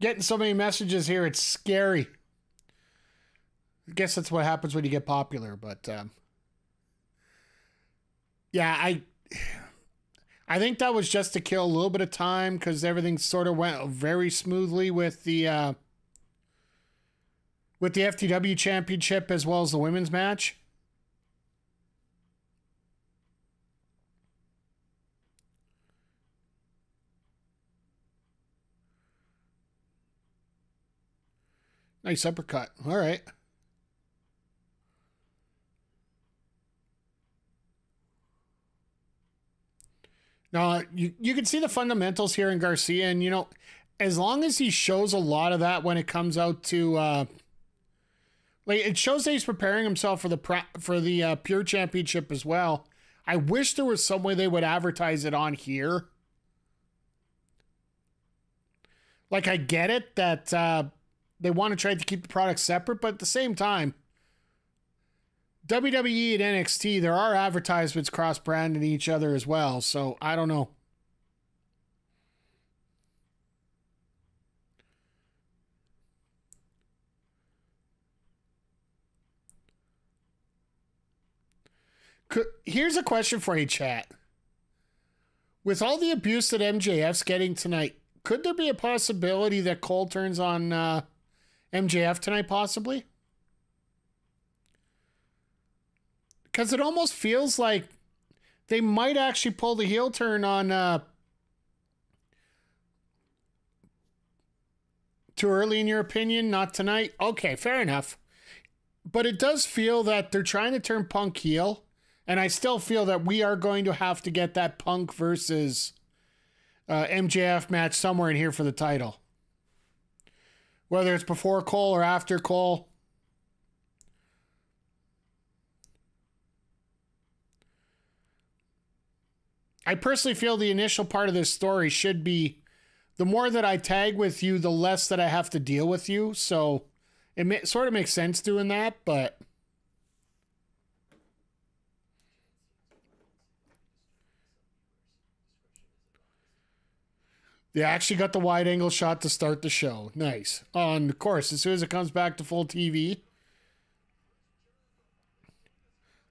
Getting so many messages here, it's scary. I guess that's what happens when you get popular. But, yeah, I think that was just to kill a little bit of time because everything sort of went very smoothly with the FTW Championship as well as the women's match. Nice uppercut. All right. Now, you can see the fundamentals here in Garcia, and, you know, as long as he shows a lot of that when it comes out to, like, it shows that he's preparing himself for the Pure Championship as well. I wish there was some way they would advertise it on here. Like, I get it that, they want to try to keep the product separate, but at the same time, WWE and NXT, there are advertisements cross-branding each other as well, so I don't know. Here's a question for you, chat. With all the abuse that MJF's getting tonight, could there be a possibility that Cole turns on MJF tonight, possibly? Because it almost feels like they might actually pull the heel turn on too early, in your opinion. Not tonight. Okay, fair enough. But it does feel that they're trying to turn Punk heel, and I still feel that we are going to have to get that Punk versus MJF match somewhere in here for the title. Whether it's before Cole or after Cole. I personally feel the initial part of this story should be, the more that I tag with you, the less that I have to deal with you. So it sort of makes sense doing that, but they actually got the wide angle shot to start the show. Nice. And of course, as soon as it comes back to full TV,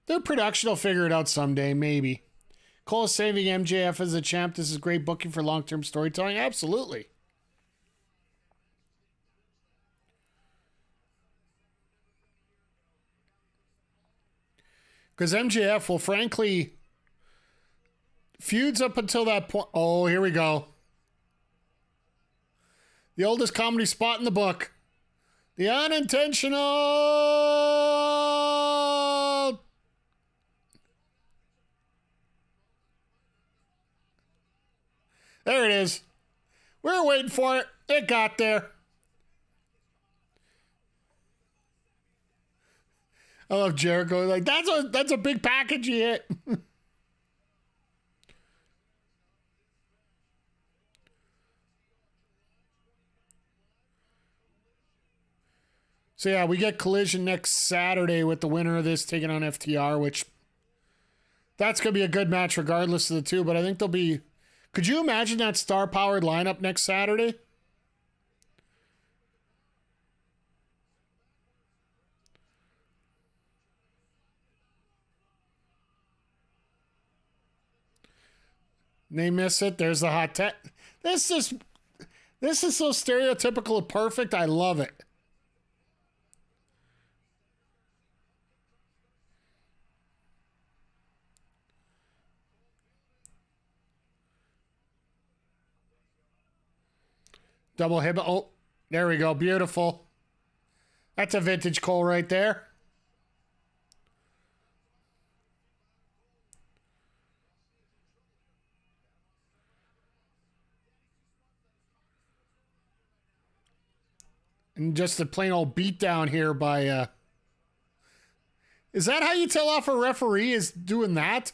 their production will figure it out someday, maybe. Cole is saving MJF as a champ. This is great booking for long-term storytelling. Absolutely. Because MJF will, frankly, feuds up until that point. Oh, here we go. The oldest comedy spot in the book. The unintentional. There it is. We were waiting for it. It got there. I love Jericho. Like, that's a big package you hit. So yeah, we get Collision next Saturday with the winner of this taking on FTR, which that's going to be a good match regardless of the two, but I think they'll be... Could you imagine that star-powered lineup next Saturday? They miss it. There's the hot tech. This is so stereotypical and perfect. I love it. Double hip. Oh, there we go. Beautiful. That's a vintage Cole right there. And just a plain old beatdown here by... Is that how you tell off a referee, is doing that?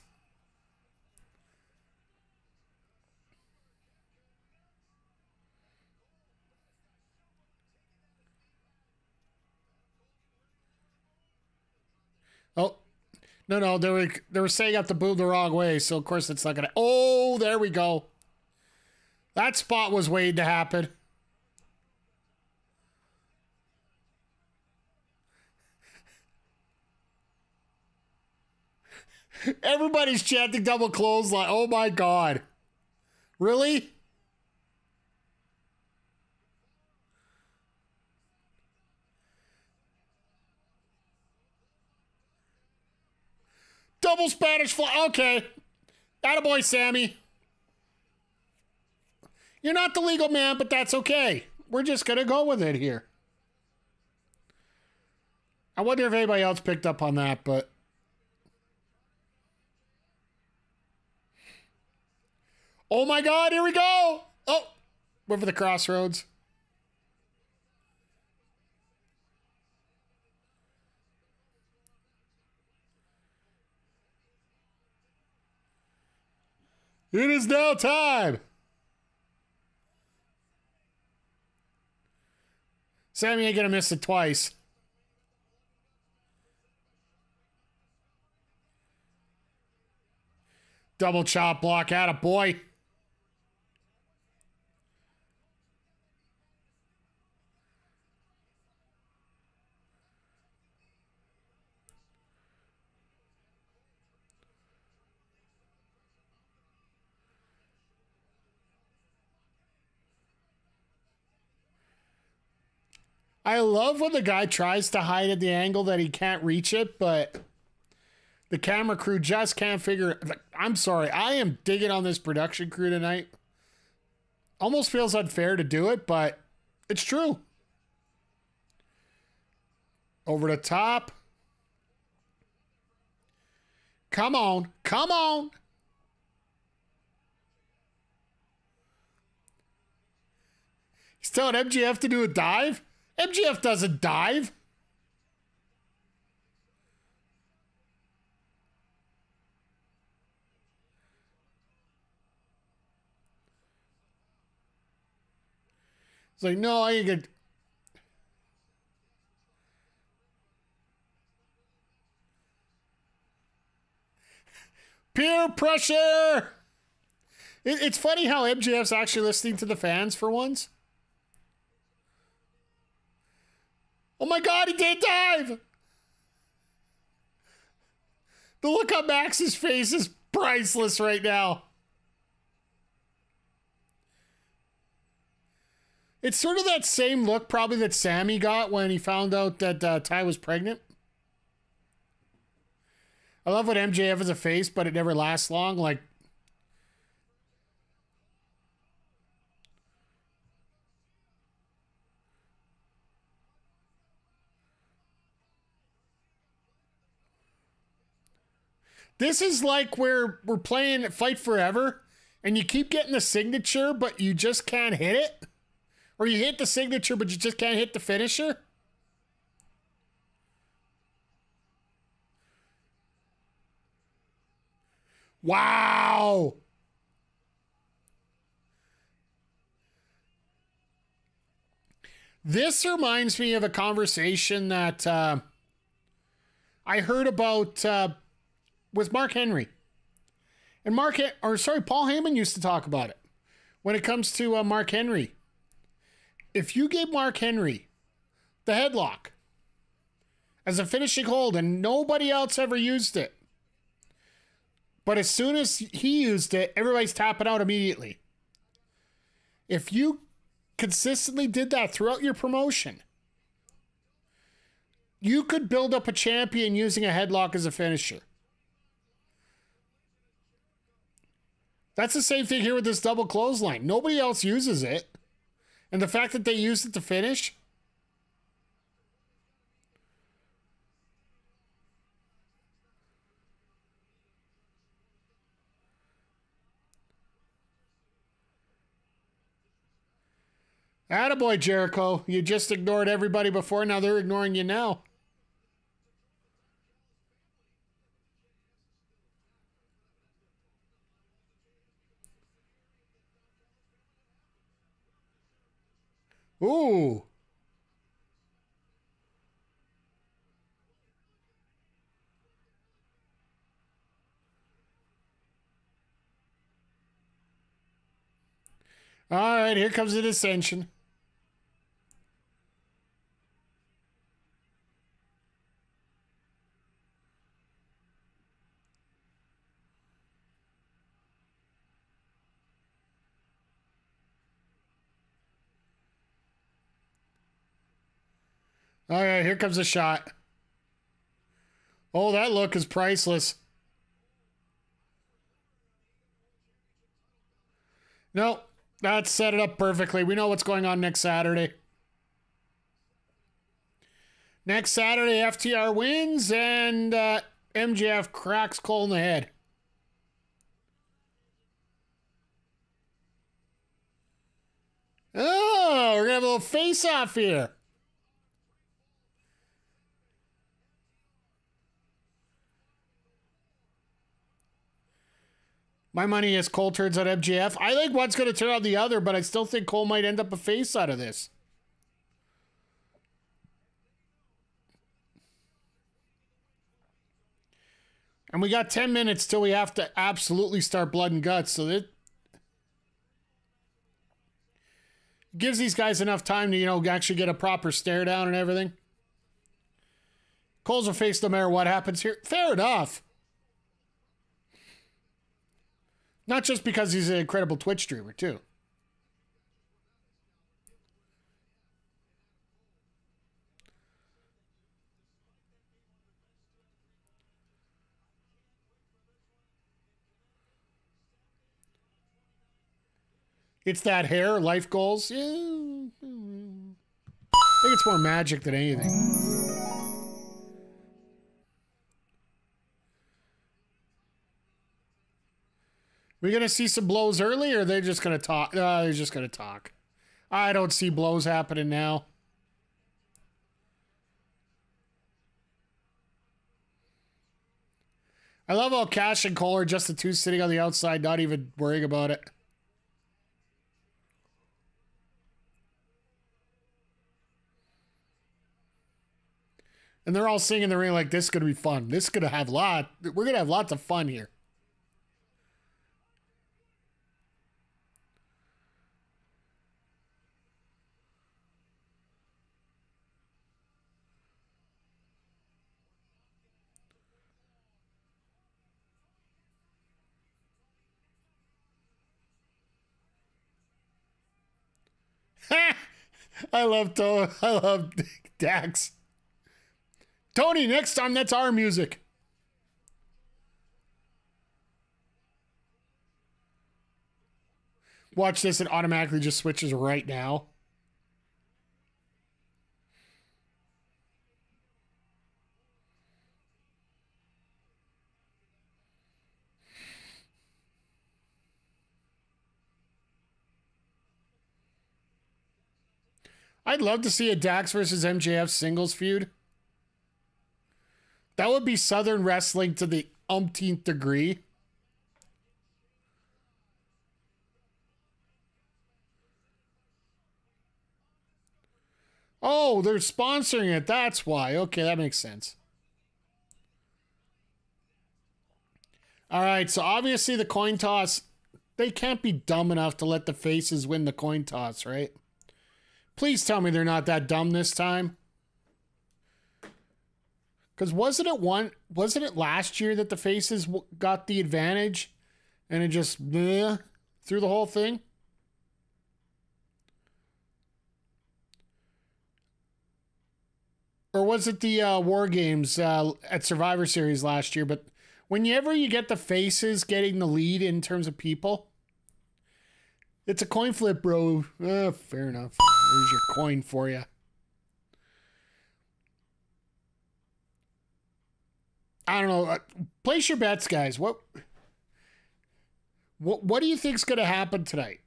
Oh, no, they were saying up the boob the wrong way, so of course it's not gonna. Oh, there we go. That spot was waiting to happen. Everybody's chanting double clothesline. Oh my god, really? Double Spanish fly. Okay. Attaboy, Sammy. You're not the legal man, but that's okay. We're just going to go with it here. I wonder if anybody else picked up on that, but... Oh my god, here we go! Oh, went for the crossroads. It is now time. Sammy ain't gonna miss it twice. Double chop block out of boy. I love when the guy tries to hide at the angle that he can't reach it, but the camera crew just can't figure it. Like, I'm sorry, I am digging on this production crew tonight. Almost feels unfair to do it, but it's true. Over the top. Come on, come on. He's telling MJF to do a dive? MJF doesn't dive. It's like, no, I ain't gonna... Peer pressure! It's funny how MJF's actually listening to the fans for once. Oh my god, he did dive! The look on Max's face is priceless right now. It's sort of that same look probably that Sammy got when he found out that Ty was pregnant. I love what MJF is a face, but it never lasts long. Like, this is like where we're playing Fight Forever and you keep getting the signature, but you just can't hit it. Or you hit the signature, but you just can't hit the finisher. Wow. This reminds me of a conversation that I heard about with Mark Henry. And Paul Heyman used to talk about it. When it comes to Mark Henry. If you gave Mark Henry the headlock as a finishing hold and nobody else ever used it, But as soon as he used it, everybody's tapping out immediately. If you consistently did that throughout your promotion, you could build up a champion using a headlock as a finisher. That's the same thing here with this double clothesline. Nobody else uses it. And the fact that they used it to finish. Attaboy, Jericho. You just ignored everybody before. Now they're ignoring you now. Ooh. All right, here comes the dissension. All right, here comes a shot. Oh, that look is priceless. No, that set it up perfectly. We know what's going on next Saturday. Next Saturday, FTR wins and MJF cracks Cole in the head. Oh, we're going to have a little face-off here. My money is Cole turns on MJF. I think one's going to turn on the other, but I still think Cole might end up a face out of this. And we got 10 minutes till we have to absolutely start blood and guts. So that gives these guys enough time to, you know, actually get a proper stare down and everything. Cole's a face no matter what happens here. Fair enough. Not just because he's an incredible Twitch streamer, too. It's that hair, life goals. Yeah. I think it's more magic than anything. We gonna see some blows early, or are they just gonna talk? They're just gonna talk. I don't see blows happening now. I love how Cash and Cole are just the two sitting on the outside, not even worrying about it. And they're all singing in the ring like, this is gonna be fun. This is gonna have we're gonna have lots of fun here. I love Dax. Tony, next time that's our music. Watch this, it automatically just switches right now. I'd love to see a Dax versus MJF singles feud. That would be Southern wrestling to the umpteenth degree. Oh, they're sponsoring it. That's why. Okay, that makes sense. All right, so obviously the coin toss, they can't be dumb enough to let the faces win the coin toss, right? Please tell me they're not that dumb this time. Because wasn't it last year that the faces got the advantage and it just through the whole thing? Or was it the War Games at Survivor Series last year? But whenever you get the faces getting the lead in terms of people, it's a coin flip, bro. Fair enough. There's your coin for you. I don't know. Place your bets, guys. What do you think's going to happen tonight?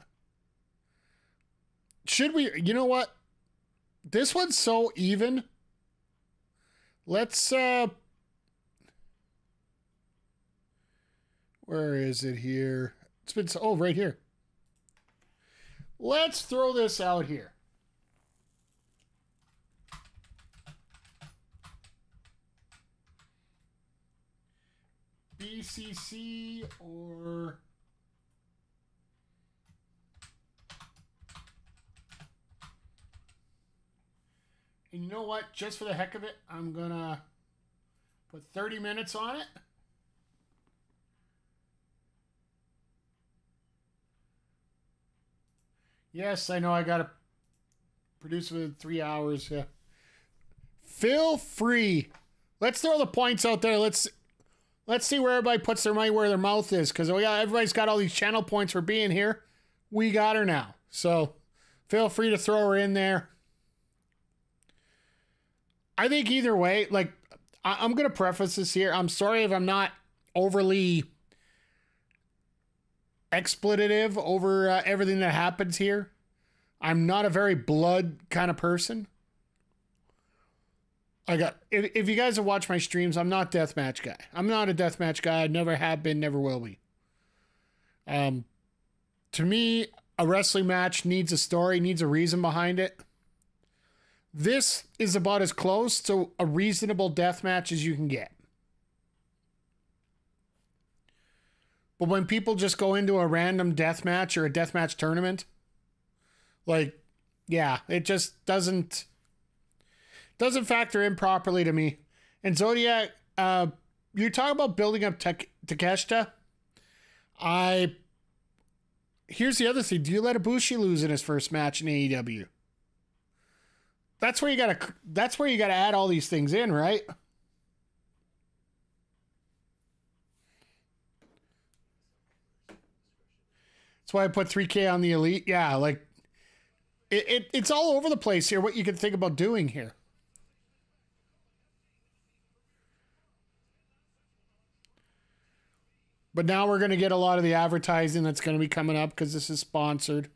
Should we? You know what? This one's so even. Let's where is it here? It's been right here. Let's throw this out here. BCC or and you know what? Just for the heck of it, I'm gonna put 30 minutes on it. Yes, I know I gotta produce within 3 hours. Yeah. Feel free. Let's throw the points out there. Let's see where everybody puts their money where their mouth is, because everybody's got all these channel points for being here. We got her now. So feel free to throw her in there. I think either way, like, I'm going to preface this here. I'm sorry if I'm not overly expletive over everything that happens here. I'm not a very blood kind of person. If you guys have watched my streams, I'm not a deathmatch guy. I'm not a deathmatch guy. I never have been, never will be. To me, a wrestling match needs a story, needs a reason behind it. This is about as close to a reasonable deathmatch as you can get. But when people just go into a random deathmatch or a deathmatch tournament, like, yeah, it just doesn't factor in properly to me. And Zodiac, you're talking about building up Takeshita. Here's the other thing. Do you let Ibushi lose in his first match in AEW? That's where you gotta add all these things in, right? That's why I put 3K on the Elite. Yeah, like it's all over the place here. What you can think about doing here. But now we're going to get a lot of the advertising that's going to be coming up because this is sponsored.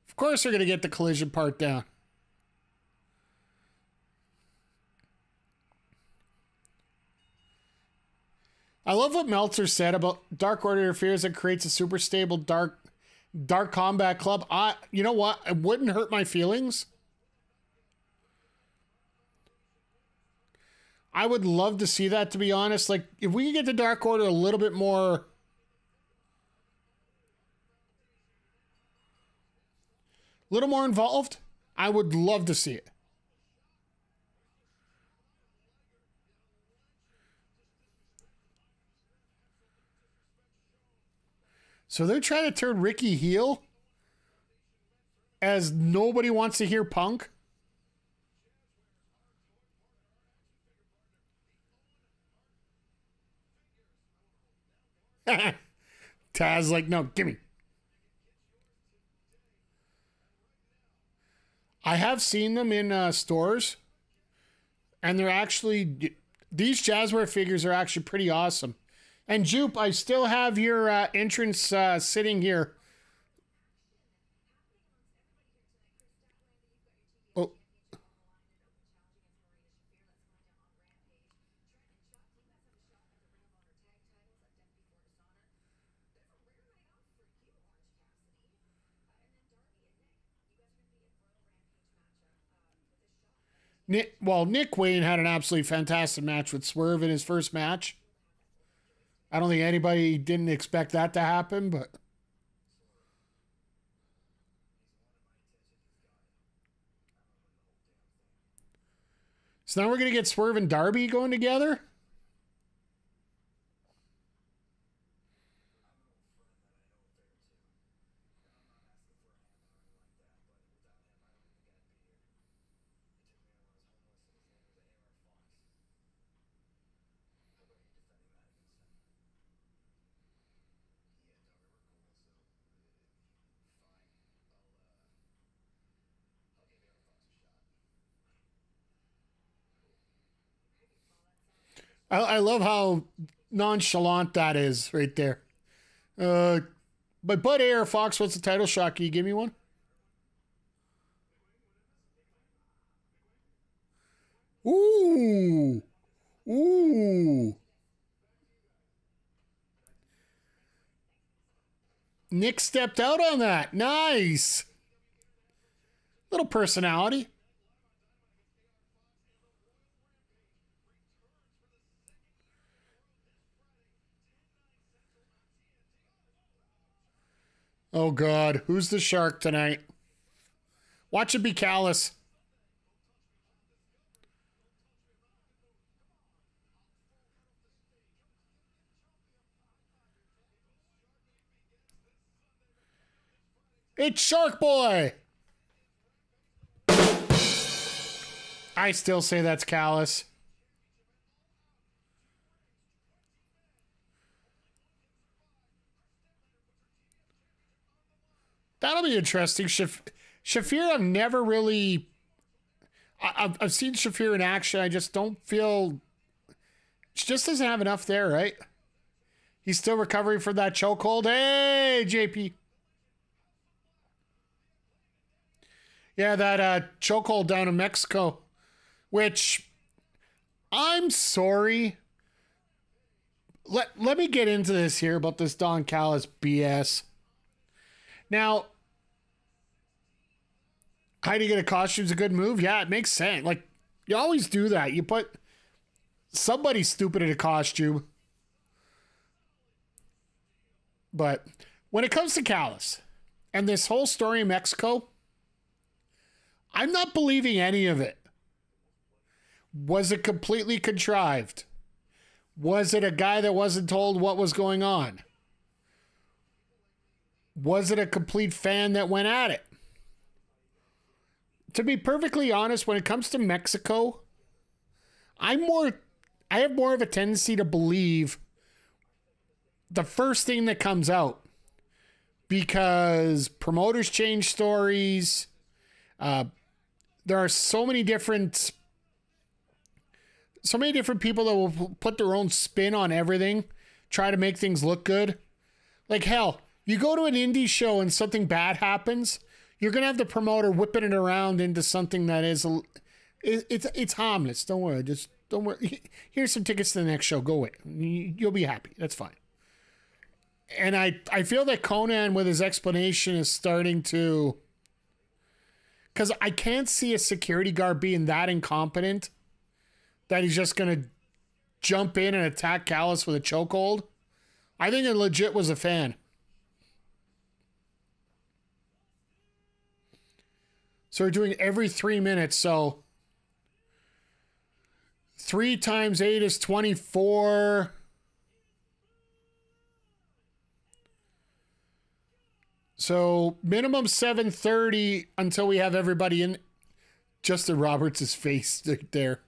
Of course they're going to get the collision part down. I love what Meltzer said about Dark Order interferes and creates a super stable Dark Combat Club. You know what? It wouldn't hurt my feelings. I would love to see that, to be honest. Like, if we could get the Dark Order a little bit more involved, I would love to see it. So they're trying to turn Ricky heel as nobody wants to hear Punk. Taz like, no, gimme. I have seen them in stores, and they're actually, these Jazzware figures are actually pretty awesome. And Jupe, I still have your entrance sitting here. Oh. Nick Wayne had an absolutely fantastic match with Swerve in his first match. I don't think anybody didn't expect that to happen, but So now we're going to get Swerve and Darby going together? I love how nonchalant that is right there. But Bud Air Fox wants the title shot. Can you give me one? Ooh. Ooh. Nick stepped out on that. Nice. Little personality. Oh, God. Who's the shark tonight? Watch it be Callous. It's Shark Boy. I still say that's Callous. That'll be interesting. Shafir, I've never really... I've seen Shafir in action. I just don't feel... She just doesn't have enough there, right? He's still recovering from that chokehold. Hey, JP. Yeah, that chokehold down in Mexico. Which, I'm sorry. Let me get into this here about this Don Callis BS. Now, hiding in a costume's a good move. Yeah, it makes sense. Like, you always do that. You put somebody stupid in a costume. But when it comes to Callis and this whole story in Mexico, I'm not believing any of it. Was it completely contrived? Was it a guy that wasn't told what was going on? Was it a complete fan that went at it? To be perfectly honest, when it comes to Mexico, I have more of a tendency to believe the first thing that comes out, because promoters change stories. There are so many different people that will put their own spin on everything, try to make things look good. Like, hell, you go to an indie show and something bad happens, you're going to have the promoter whipping it around into something that is, it's harmless. Don't worry. Just don't worry. Here's some tickets to the next show. Go away. You'll be happy. That's fine. And I feel that Conan with his explanation is starting to, because I can't see a security guard being that incompetent that he's just going to jump in and attack Callis with a chokehold. I think it legit was a fan. So we're doing every 3 minutes. So 3 times 8 is 24. So minimum 7:30 until we have everybody in. Justin Roberts' face right there.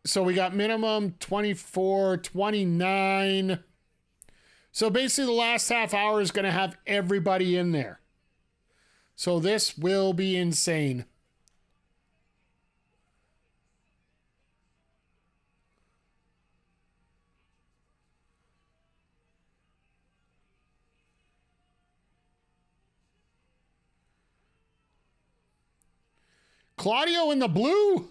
So we got minimum 24, 29. So basically the last half hour is going to have everybody in there. So this will be insane. Claudio in the blue.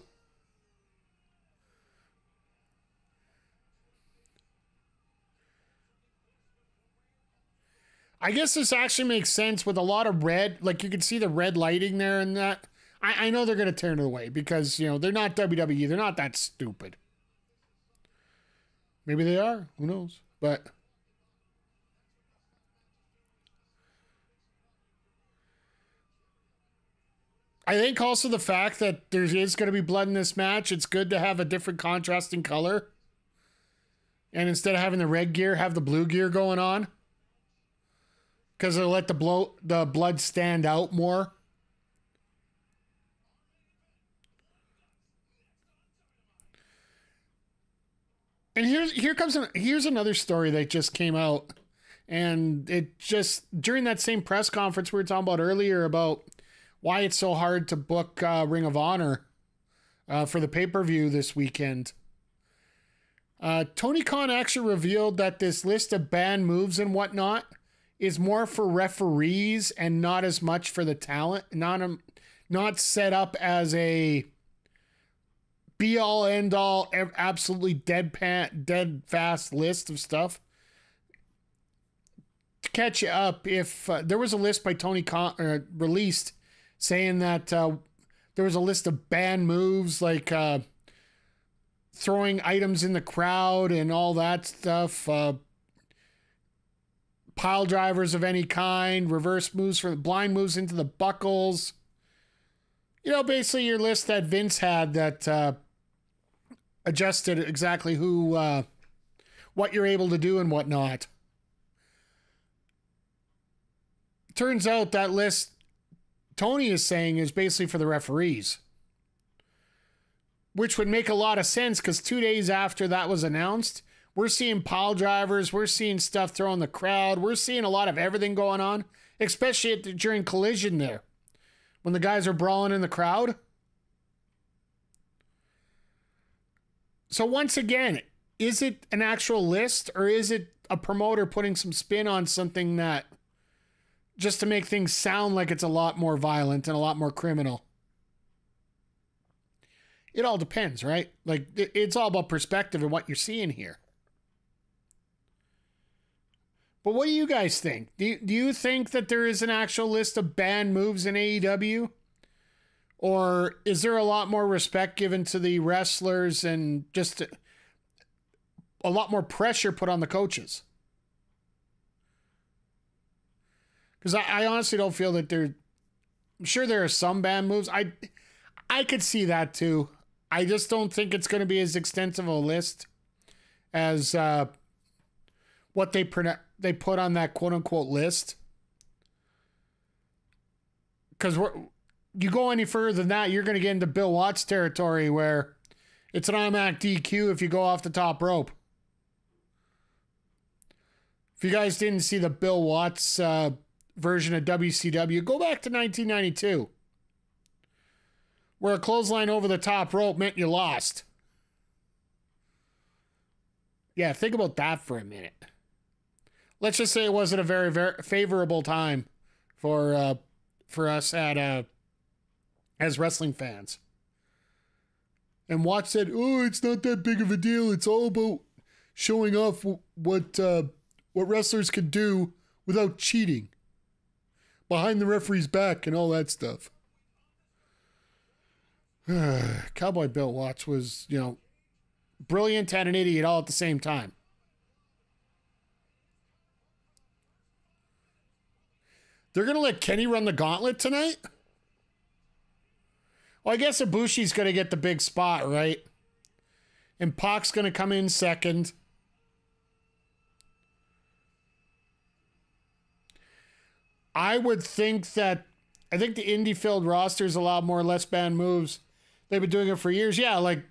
I guess this actually makes sense with a lot of red. Like, you can see the red lighting there and that. I know they're going to turn it away because, you know, they're not WWE. They're not that stupid. Maybe they are. Who knows? But I think also the fact that there is going to be blood in this match, it's good to have a different contrasting color. And instead of having the red gear, have the blue gear going on. Because it'll let the blood stand out more. And here's another story that just came out. And it just, during that same press conference we were talking about earlier about why it's so hard to book Ring of Honor for the pay-per-view this weekend. Tony Khan actually revealed that this list of banned moves and whatnot is more for referees and not as much for the talent. Not set up as a be-all, end-all, absolutely dead fast list of stuff. To catch you up, if there was a list by Tony Khan released saying that there was a list of banned moves like throwing items in the crowd and all that stuff, pile drivers of any kind, reverse moves for blind moves into the buckles. You know, basically your list that Vince had that adjusted exactly what you're able to do and whatnot. Turns out that list Tony is saying is basically for the referees. Which would make a lot of sense because 2 days after that was announced, we're seeing pile drivers, we're seeing stuff throwing the crowd, we're seeing a lot of everything going on, especially during Collision there, when the guys are brawling in the crowd. So once again, is it an actual list or is it a promoter putting some spin on something that just to make things sound like it's a lot more violent and a lot more criminal? It all depends, right? Like, it's all about perspective and what you're seeing here. But what do you guys think? Do you think that there is an actual list of banned moves in AEW? Or is there a lot more respect given to the wrestlers and just a lot more pressure put on the coaches? Because I honestly don't feel that I'm sure there are some banned moves. I could see that too. I just don't think it's going to be as extensive a list as what they put on that quote-unquote list. Because you go any further than that, you're going to get into Bill Watts territory where it's an automatic DQ if you go off the top rope. If you guys didn't see the Bill Watts version of WCW, go back to 1992. Where a clothesline over the top rope meant you lost. Yeah, think about that for a minute. Let's just say it wasn't a very, very favorable time for us as wrestling fans. And Watts said, "Oh, it's not that big of a deal. It's all about showing off what wrestlers can do without cheating behind the referee's back and all that stuff." Cowboy Bill Watts was, brilliant and an idiot all at the same time. They're going to let Kenny run the gauntlet tonight? Well, I guess Ibushi's going to get the big spot, right? And Pac's going to come in second. I think the indie field roster's a lot more less banned moves. They've been doing it for years. Yeah, like,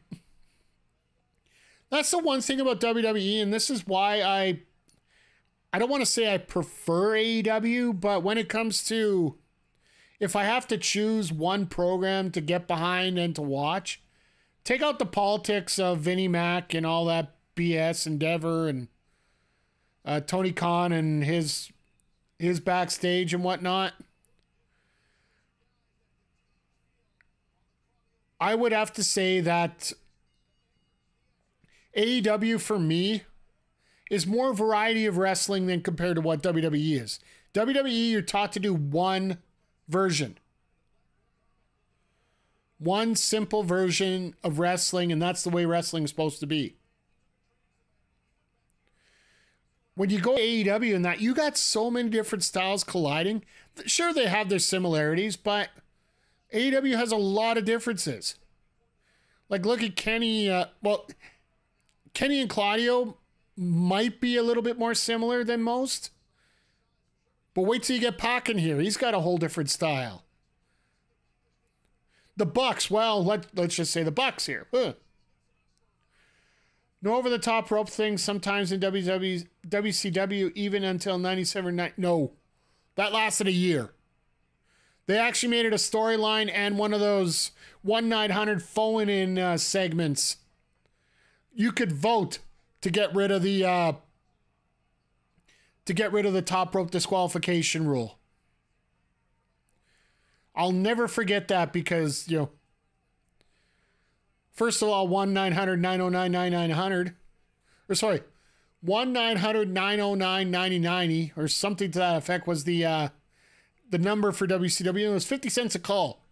that's the one thing about WWE, and this is why I don't want to say I prefer AEW, but when it comes to, if I have to choose one program to get behind and to watch, take out the politics of Vinnie Mac and all that BS, Endeavor and Tony Khan and his backstage and whatnot. I would have to say that AEW for me is more variety of wrestling than compared to what WWE is. WWE, you're taught to do one version. One simple version of wrestling, and that's the way wrestling is supposed to be. When you go to AEW and that, you got so many different styles colliding. Sure, they have their similarities, but AEW has a lot of differences. Like, look at Kenny. Kenny and Claudio might be a little bit more similar than most. But wait till you get PAC in here. He's got a whole different style. The Bucks, well, let's just say the Bucks here. No over-the-top rope things sometimes in WCW, even until 97. No, that lasted a year. They actually made it a storyline and one of those 1-900 phone-in segments. You could vote to get rid of the top rope disqualification rule. I'll never forget that because, first of all, 1-900-909-9900, or sorry, 1-900-909-9090, or something to that effect was the number for WCW. It was 50 cents a call.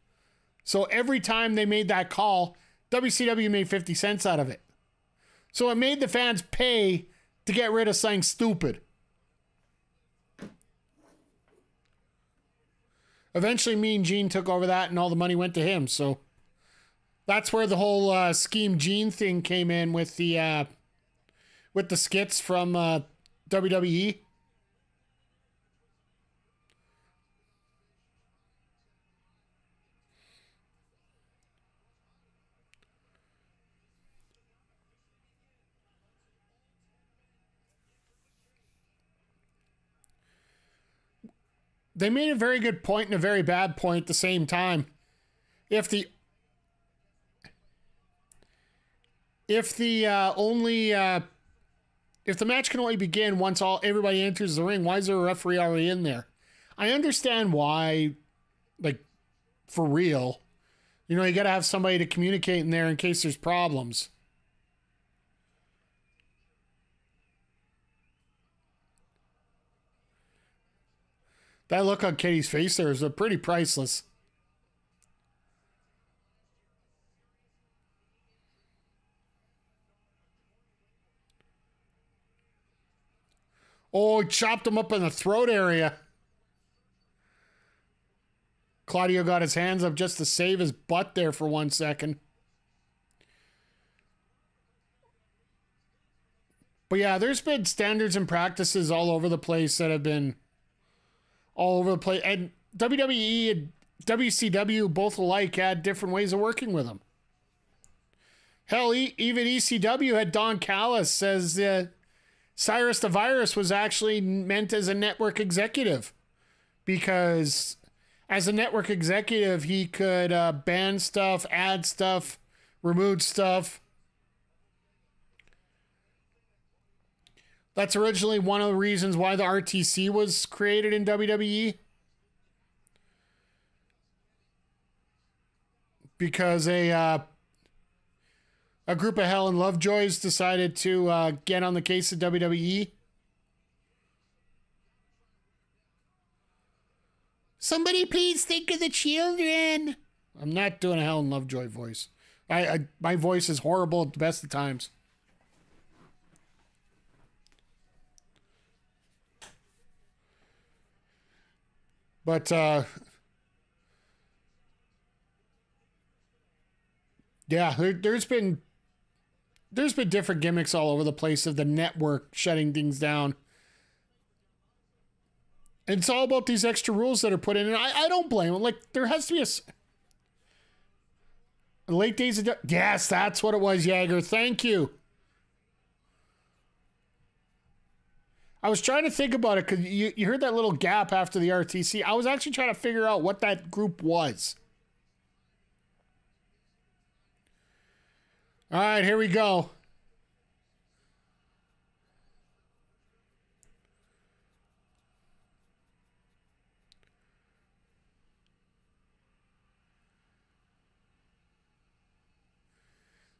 So every time they made that call, WCW made 50 cents out of it. So it made the fans pay to get rid of something stupid. Eventually, Mean Gene took over that, and all the money went to him. So that's where the whole Scheme Gene thing came in with the skits from WWE. They made a very good point and a very bad point at the same time. If the match can only begin once everybody enters the ring, why is there a referee already in there? I understand why, like, for real. You got to have somebody to communicate in there in case there's problems. That look on Kitty's face there is pretty priceless. Oh, he chopped him up in the throat area. Claudio got his hands up just to save his butt there for 1 second. But yeah, there's been standards and practices all over the place that have been all over the place. And WWE and WCW both alike had different ways of working with them. Hell, even ECW had Don Callis says Cyrus the Virus was actually meant as a network executive. Because as a network executive, he could ban stuff, add stuff, remove stuff. That's originally one of the reasons why the RTC was created in WWE. Because a group of Hell and Lovejoys decided to get on the case of WWE. Somebody please think of the children. I'm not doing a Hell and Lovejoy voice. My voice is horrible at the best of times. But, yeah, there's been different gimmicks all over the place of the network shutting things down. And it's all about these extra rules that are put in. And I don't blame them. Like, there has to be a late days of... Yes, that's what it was, Jagger. Thank you. I was trying to think about it because you heard that little gap after the RTC. I was actually trying to figure out what that group was. All right, here we go.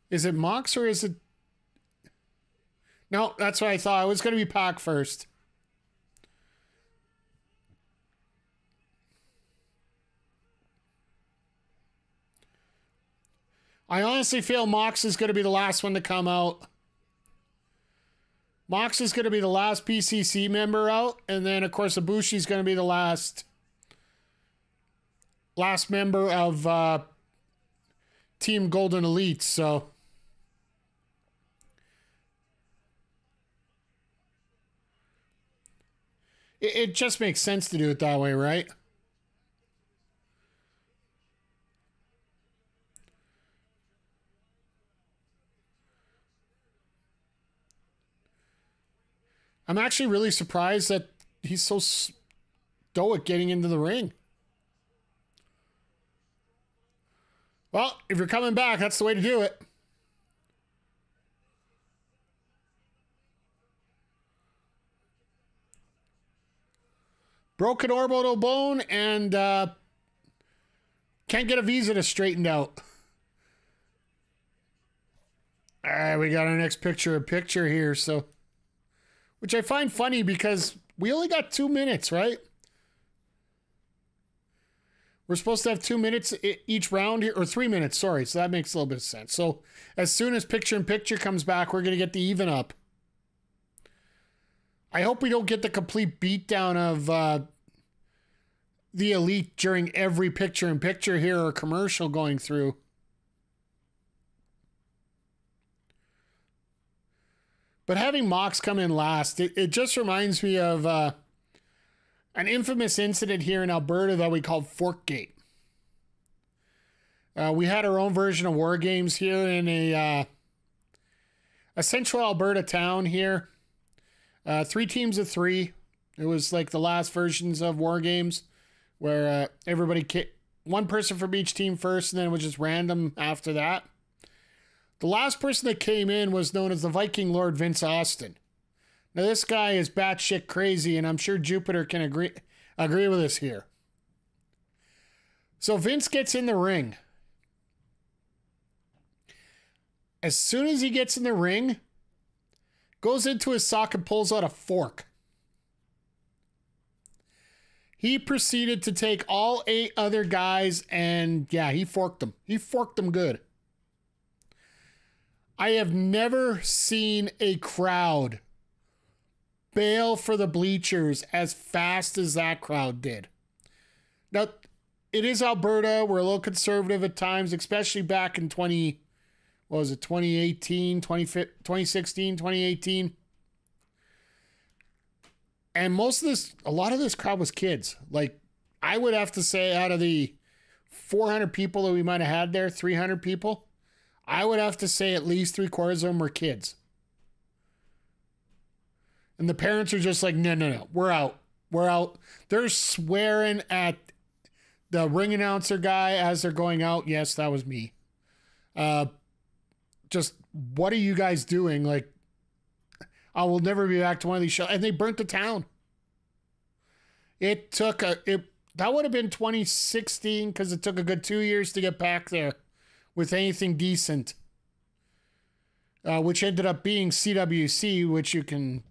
Is it Mox or is it... No, that's what I thought. It was going to be PAC first. I honestly feel Mox is going to be the last one to come out. Mox is going to be the last PCC member out. And then, of course, Ibushi's going to be the last last member of Team Golden Elite, so it just makes sense to do it that way, right? I'm actually really surprised that he's so stoic getting into the ring. Well, if you're coming back, that's the way to do it. Broken orbital bone and can't get a visa to straightened out. All right, we got our next picture here, so which I find funny because we only got 2 minutes, right? We're supposed to have 2 minutes each round here, or 3 minutes, sorry. So that makes a little bit of sense. So as soon as picture-in-picture comes back, we're going to get the even up. I hope we don't get the complete beatdown of the Elite during every picture-in-picture here or commercial going through. But having Mox come in last, it just reminds me of an infamous incident here in Alberta that we called Forkgate. We had our own version of War Games here in a central Alberta town here. 3 teams of 3. It was like the last versions of War Games where one person from each team first, and then it was just random after that. The last person that came in was known as the Viking Lord Vince Austin. Now, this guy is batshit crazy, and I'm sure Jupiter can agree with us here. So Vince gets in the ring. As soon as he gets in the ring, goes into his sock and pulls out a fork. He proceeded to take all 8 other guys, and yeah, he forked them. He forked them good. I have never seen a crowd bail for the bleachers as fast as that crowd did. Now, it is Alberta. We're a little conservative at times, especially back in 2018, 2016, 2018. And a lot of this crowd was kids. Like, I would have to say out of the 400 people that we might have had there, 300 people, I would have to say at least 3/4 of them were kids. And the parents are just like, no, we're out. We're out. They're swearing at the ring announcer guy as they're going out. Yes, that was me. Just, what are you guys doing? Like, I will never be back to one of these shows. And they burnt the town. That would have been 2016 because it took a good 2 years to get back there with anything decent, which ended up being CWC, which you can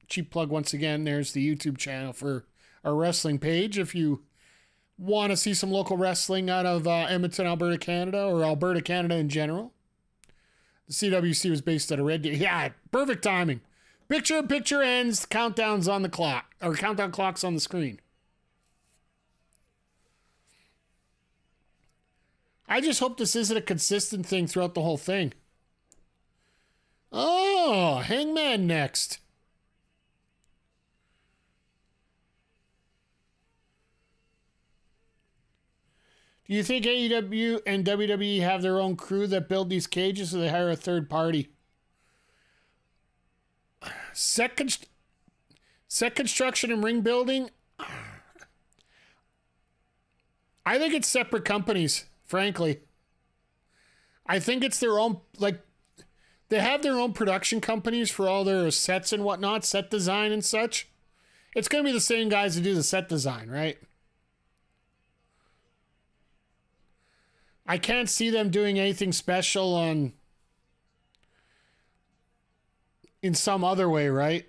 cheap plug once again. There's the YouTube channel for our wrestling page. If you want to see some local wrestling out of Edmonton, Alberta, Canada, or Alberta, Canada in general. The CWC was based out of Red Deer. Yeah, perfect timing. Picture ends, countdown's on the clock, or countdown clock's on the screen. I just hope this isn't a consistent thing throughout the whole thing. Oh, Hangman next. Do you think AEW and WWE have their own crew that build these cages, or they hire a third party? Set construction and ring building? I think it's separate companies, frankly. I think it's their own, like, they have their own production companies for all their sets and whatnot, set design and such. It's going to be the same guys who do the set design, right? I can't see them doing anything special in some other way, right?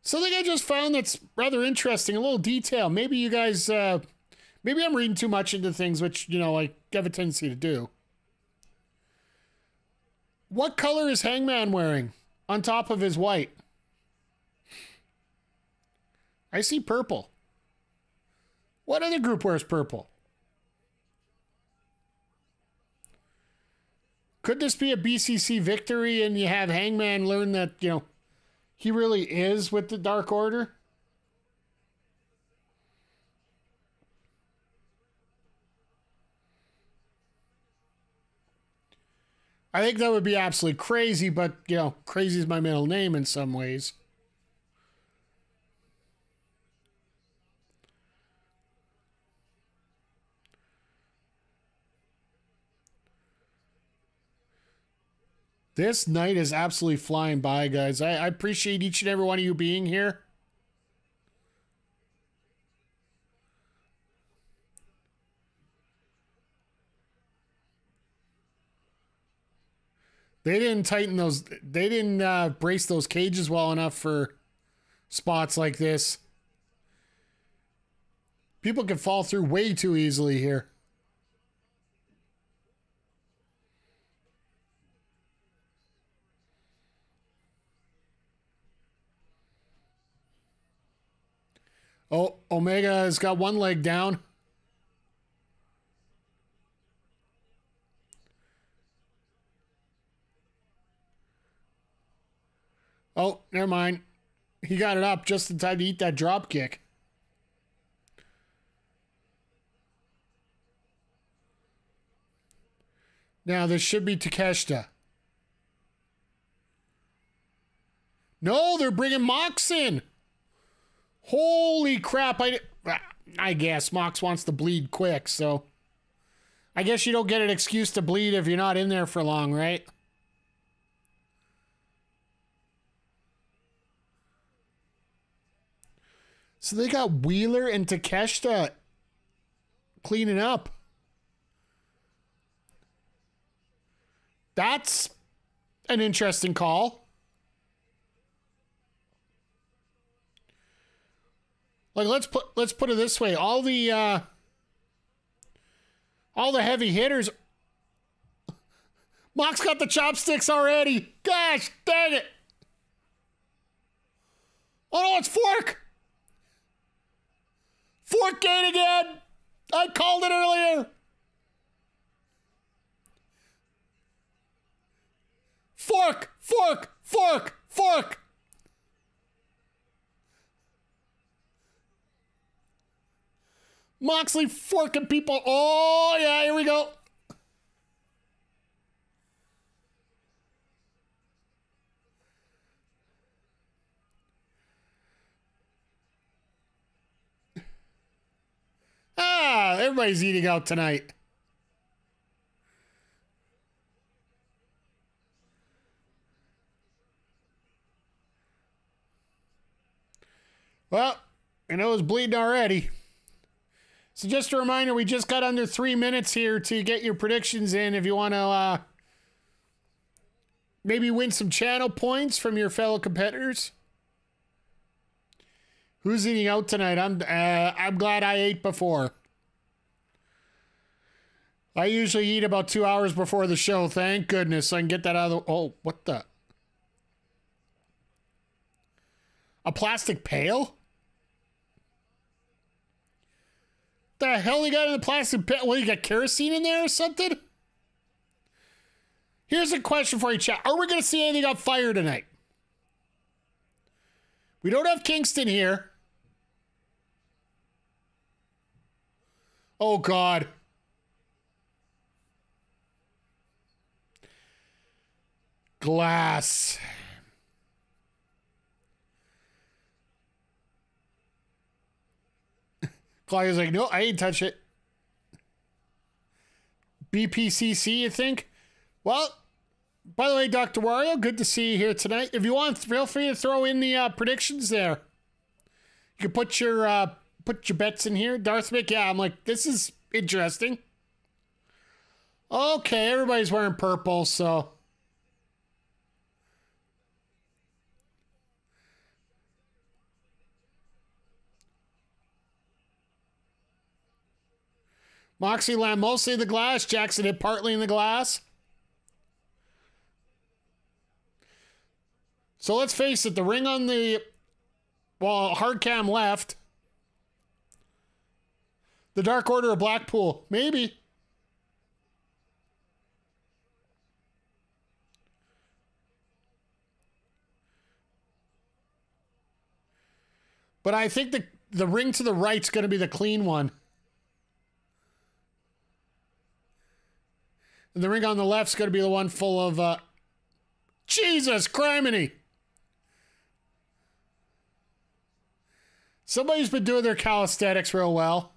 Something I just found that's rather interesting, a little detail. Maybe you guys, maybe I'm reading too much into things, which, you know, I have a tendency to do. What color is Hangman wearing on top of his white? I see purple. What other group wears purple? Could this be a BCC victory and you have Hangman learn that, you know, he really is with the Dark Order? I think that would be absolutely crazy, but, you know, crazy is my middle name in some ways. This night is absolutely flying by, guys. I appreciate each and every one of you being here. They didn't tighten those. They didn't brace those cages well enough for spots like this. People can fall through way too easily here. Oh, Omega has got one leg down. Oh, never mind. He got it up just in time to eat that drop kick. Now, this should be Takeshita. No, they're bringing Mox in. Holy crap. I guess Mox wants to bleed quick, so I guess you don't get an excuse to bleed if you're not in there for long, right? So they got Wheeler and Takeshita cleaning up. That's an interesting call. Like let's put it this way, all the heavy hitters. Mox got the chopsticks already. Gosh, dang it. Oh no, it's Fork. Fork gate again. I called it earlier. Fork, fork, fork, fork. Moxley forking people. Oh, yeah, here we go. Ah, everybody's eating out tonight. Well, I know it's bleeding already. So just a reminder, we just got under 3 minutes here to get your predictions in if you want to maybe win some channel points from your fellow competitors. Who's eating out tonight? I'm glad I ate before. I usually eat about 2 hours before the show. Thank goodness so I can get that out of the... Oh, what the... A plastic pail? The hell you got in the plastic pail? What, you got kerosene in there or something? Here's a question for you, chat. Are we going to see anything on fire tonight? We don't have Kingston here. Oh, God. Glass. Claudia's like, no, I ain't touch it. BPCC, you think? Well, by the way, Dr. Wario, good to see you here tonight. If you want, feel free to throw in the predictions there. You can put your bets in here. Darth Mick, yeah, I'm like, this is interesting. Okay, everybody's wearing purple, so... Moxie land mostly in the glass. Jackson hit partly in the glass. So let's face it, the ring on the Well, hard cam left. The Dark Order of Blackpool. Maybe. But I think the ring to the right's going to be the clean one. And the ring on the left's going to be the one full of... Jesus criminy! Somebody's been doing their calisthenics real well.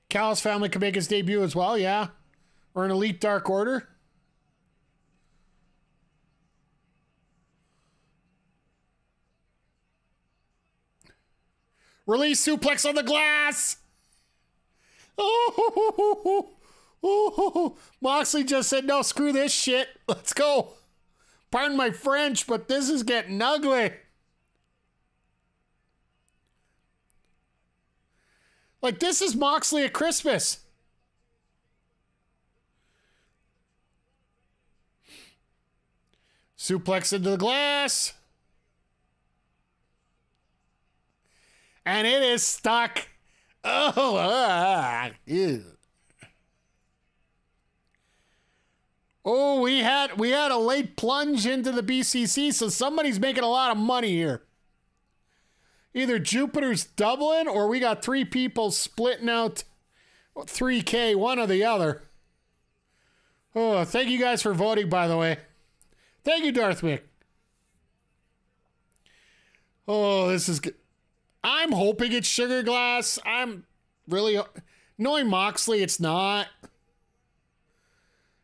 Callis family can make his debut as well, yeah. Or an Elite Dark Order. Release suplex on the glass! Oh, Moxley just said, no, screw this shit. Let's go. Pardon my French, but this is getting ugly. Like, this is Moxley at Christmas. Suplex into the glass. And it is stuck. Oh, ew. Oh, we had a late plunge into the BCC, so somebody's making a lot of money here. Either Jupiter's doubling, or we got three people splitting out $3K, one or the other. Oh, thank you guys for voting, by the way. Thank you, Darth Mick. Oh, this is good. I'm hoping it's Sugar Glass. I'm really... Knowing Moxley, it's not.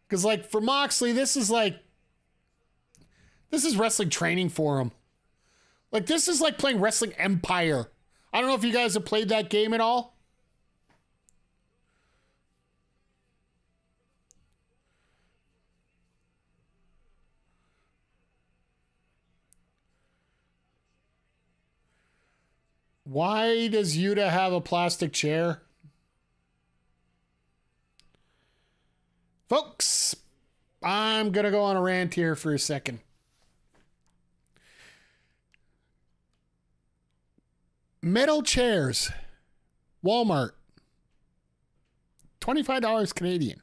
Because, like, for Moxley, this is wrestling training for him. Like, this is like playing Wrestling Empire. I don't know if you guys have played that game at all. Why does Yuta have a plastic chair? Folks, I'm going to go on a rant here for a second. Metal chairs. Walmart. $25 Canadian.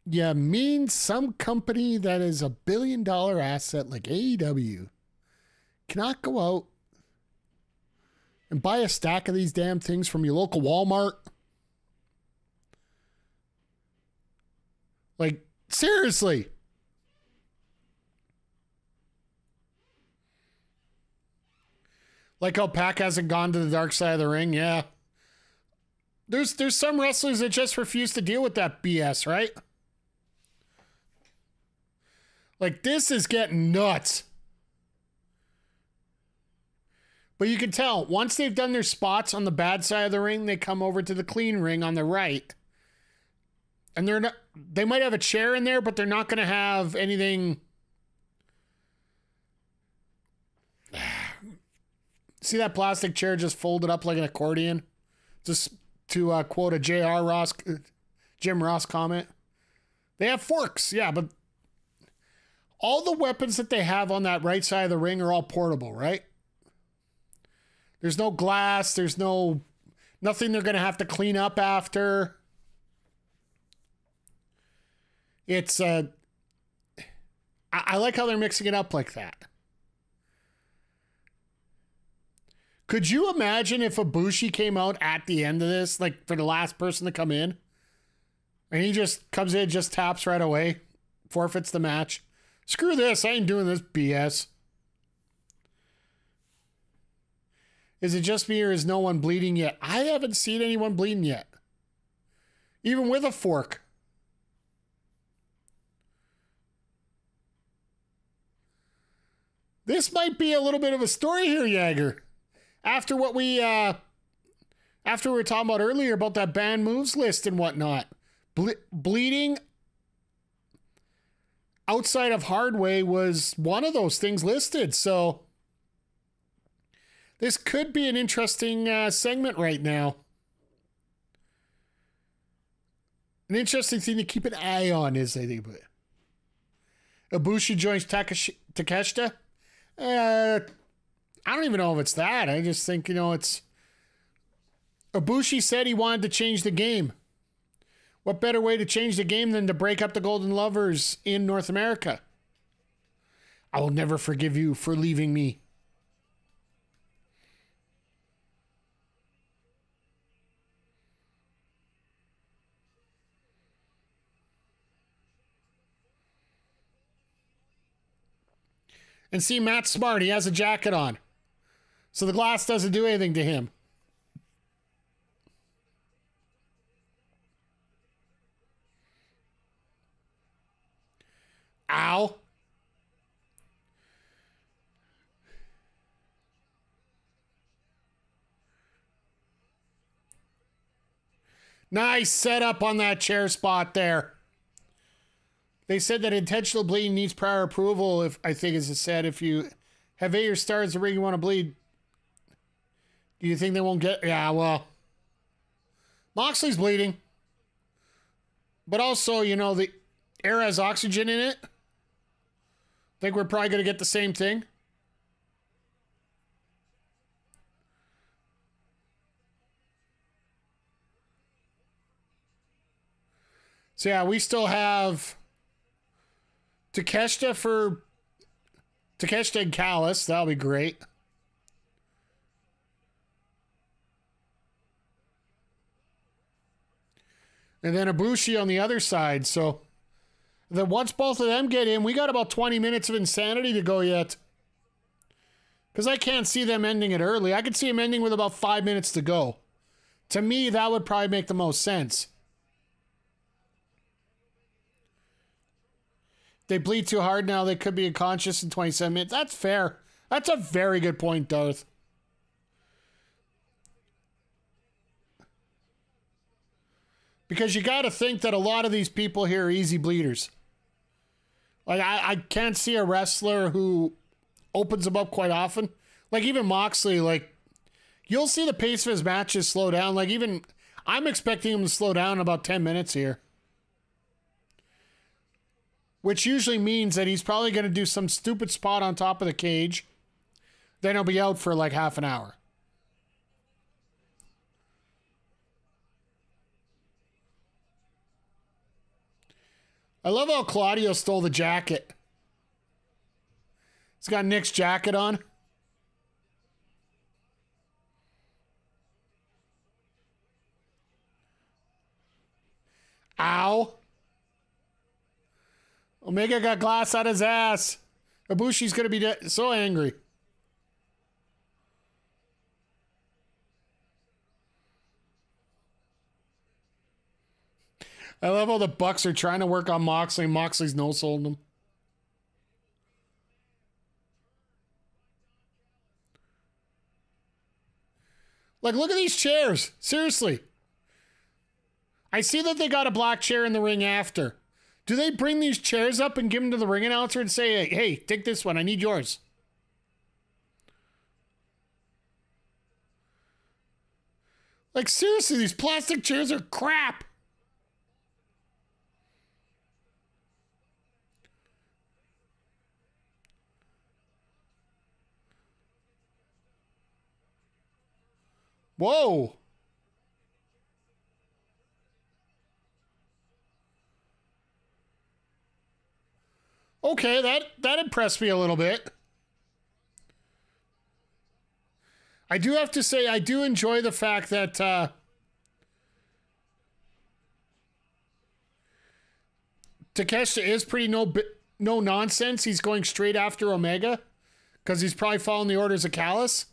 You mean some company that is $1 billion asset like AEW cannot go out and buy a stack of these damn things from your local Walmart? Like, seriously. Like how PAC hasn't gone to the dark side of the ring, yeah. There's some wrestlers that just refuse to deal with that BS, right? Like, this is getting nuts. But you can tell, once they've done their spots on the bad side of the ring, they come over to the clean ring on the right. And they might have a chair in there, but they're not going to have anything. See that plastic chair just folded up like an accordion? Just to quote a Jim Ross comment. They have forks, yeah, but all the weapons that they have on that right side of the ring are all portable, right? There's no glass. There's nothing they're going to have to clean up after. It's, I like how they're mixing it up like that. Could you imagine if Ibushi came out at the end of this, like for the last person to come in, and he just comes in, just taps right away, forfeits the match? Screw this, I ain't doing this BS. Is it just me or is no one bleeding yet? I haven't seen anyone bleeding yet. Even with a fork. This might be a little bit of a story here, Jagger. After what we were talking about earlier about that banned moves list and whatnot. Bleeding outside of Hardway was one of those things listed. So this could be an interesting segment right now. An interesting thing to keep an eye on is, I think, but Ibushi joins Takeshita. I don't even know if it's that. I just think, it's... Ibushi said he wanted to change the game. What better way to change the game than to break up the Golden Lovers in North America? I will never forgive you for leaving me. And see, Matt's smart. He has a jacket on. So the glass doesn't do anything to him. Ow. Nice setup on that chair spot there. They said that intentional bleeding needs prior approval. If I think, as it said, if you have 8 or stars the ring you want to bleed, do you think they won't get? Yeah, well, Moxley's bleeding, but also, the air has oxygen in it. Think we're probably going to get the same thing. So yeah, we still have Takeshita and Callis. That'll be great. And then Ibushi on the other side. So then once both of them get in, we got about 20 minutes of insanity to go yet. Because I can't see them ending it early. I could see them ending with about 5 minutes to go. To me, that would probably make the most sense. They bleed too hard now. They could be unconscious in 27 minutes. That's fair. That's a very good point, Darth. Because you got to think that a lot of these people here are easy bleeders. Like, I can't see a wrestler who opens them up quite often. Like, even Moxley, like, you'll see the pace of his matches slow down. Like, even, I'm expecting him to slow down in about 10 minutes here. Which usually means that he's probably going to do some stupid spot on top of the cage. Then he'll be out for like half an hour. I love how Claudio stole the jacket. He's got Nick's jacket on. Ow. Omega got glass out his ass. Ibushi's going to be so angry. I love how the Bucks are trying to work on Moxley. Moxley's no-sold him. Like, look at these chairs. Seriously. I see that they got a black chair in the ring after. Do they bring these chairs up and give them to the ring announcer and say, hey, take this one. I need yours. Like, seriously, these plastic chairs are crap. Whoa. Okay, that impressed me a little bit. I do have to say, I do enjoy the fact that Takeshita is pretty no nonsense. He's going straight after Omega because he's probably following the orders of Callis.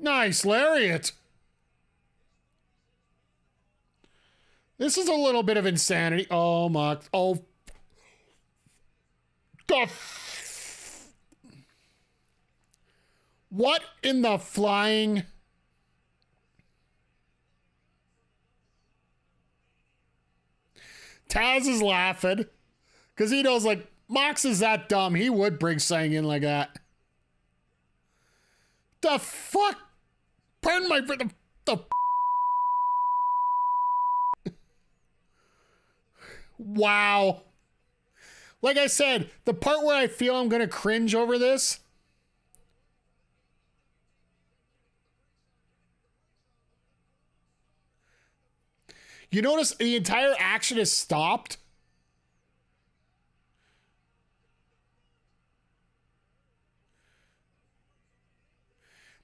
Nice lariat. This is a little bit of insanity. Oh my! Oh. What in the flying? Taz is laughing because he knows, like, Mox is that dumb. He would bring Sang in like that. The fuck? Pardon my... The wow. Like I said, the part where I feel I'm going to cringe over this. You notice the entire action is stopped?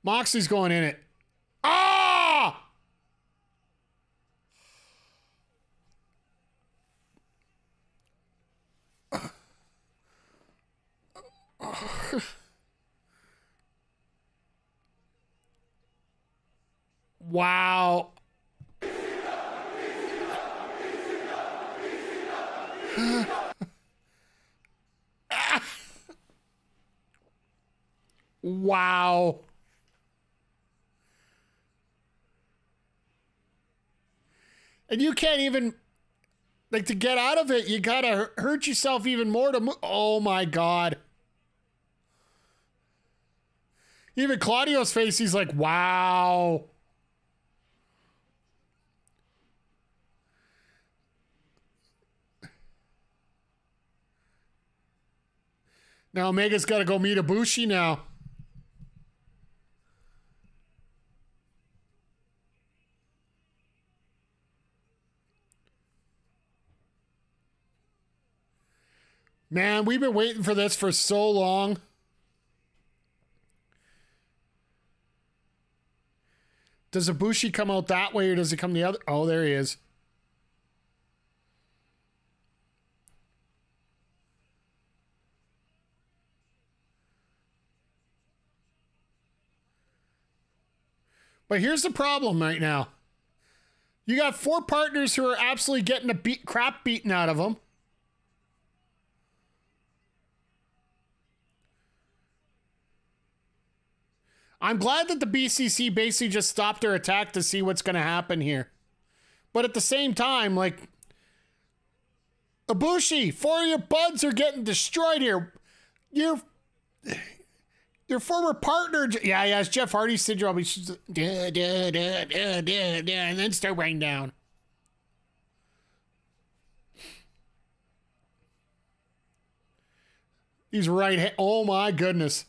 Moxley's going in it. Ah! Wow. Wow. And you can't even, like, to get out of it, you gotta hurt yourself even more to move. Oh my God. Even Claudio's face, he's like, wow. Now Omega's got to go meet Ibushi now. Man, we've been waiting for this for so long. Does Ibushi come out that way or does he come the other? Oh, there he is. But here's the problem right now. You got 4 partners who are absolutely getting the crap beaten out of them. I'm glad that the BCC basically just stopped their attack to see what's going to happen here. But at the same time, like, Ibushi, 4 of your buds are getting destroyed here. Your former partner, yeah, it's Jeff Hardy syndrome. He's just, and then start writing down. He's right. Oh my goodness.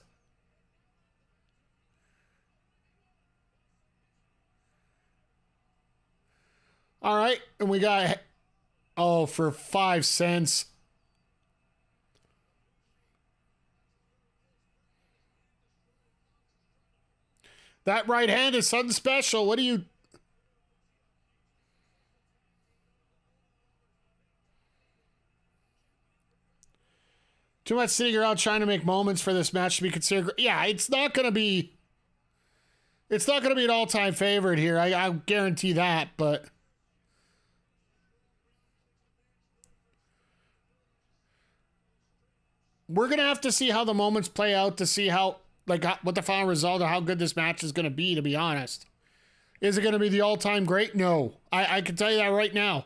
All right, and we got, oh, for 5 cents. That right hand is something special. What do you... Too much sitting around trying to make moments for this match to be considered. Yeah, it's not going to be... It's not going to be an all-time favorite here. I guarantee that, but... We're going to have to see how the moments play out to see how, like, what the final result of how good this match is going to be honest. Is it going to be the all-time great? No. I can tell you that right now.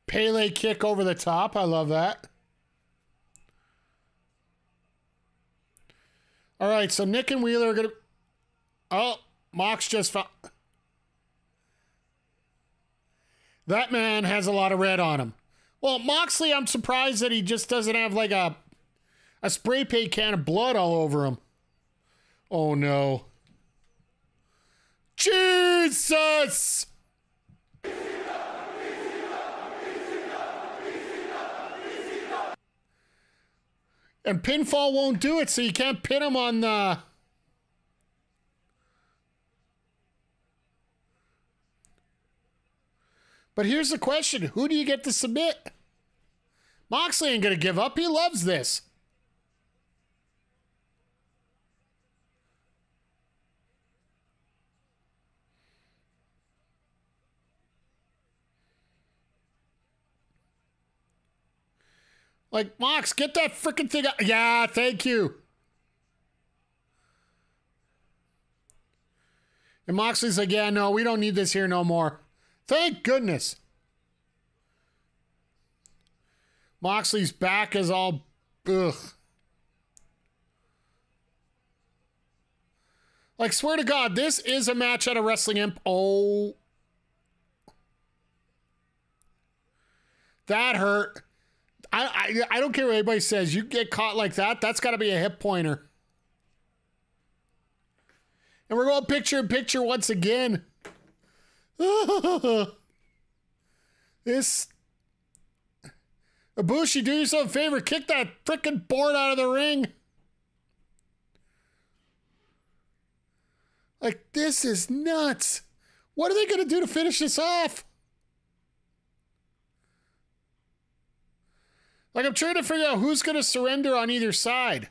Pele kick over the top. I love that. All right, so Nick and Wheeler are going to... Oh, Mox just found... That man has a lot of red on him. Well, Moxley, I'm surprised that he just doesn't have like a spray paint can of blood all over him. Oh, no. Jesus! And pinfall won't do it, so you can't pin him on the... But here's the question. Who do you get to submit? Moxley ain't going to give up. He loves this. Like, Mox, get that freaking thing out. Yeah, thank you. And Moxley's like, yeah, no, we don't need this here no more. Thank goodness. Moxley's back is all, ugh. Like, swear to God, this is a match at a Wrestling Imp. Oh. That hurt. I don't care what anybody says. You get caught like that, that's got to be a hip pointer. And we're going picture in picture once again. This... Ibushi, do yourself a favor. Kick that frickin' board out of the ring. Like, this is nuts. What are they going to do to finish this off? Like, I'm trying to figure out who's going to surrender on either side.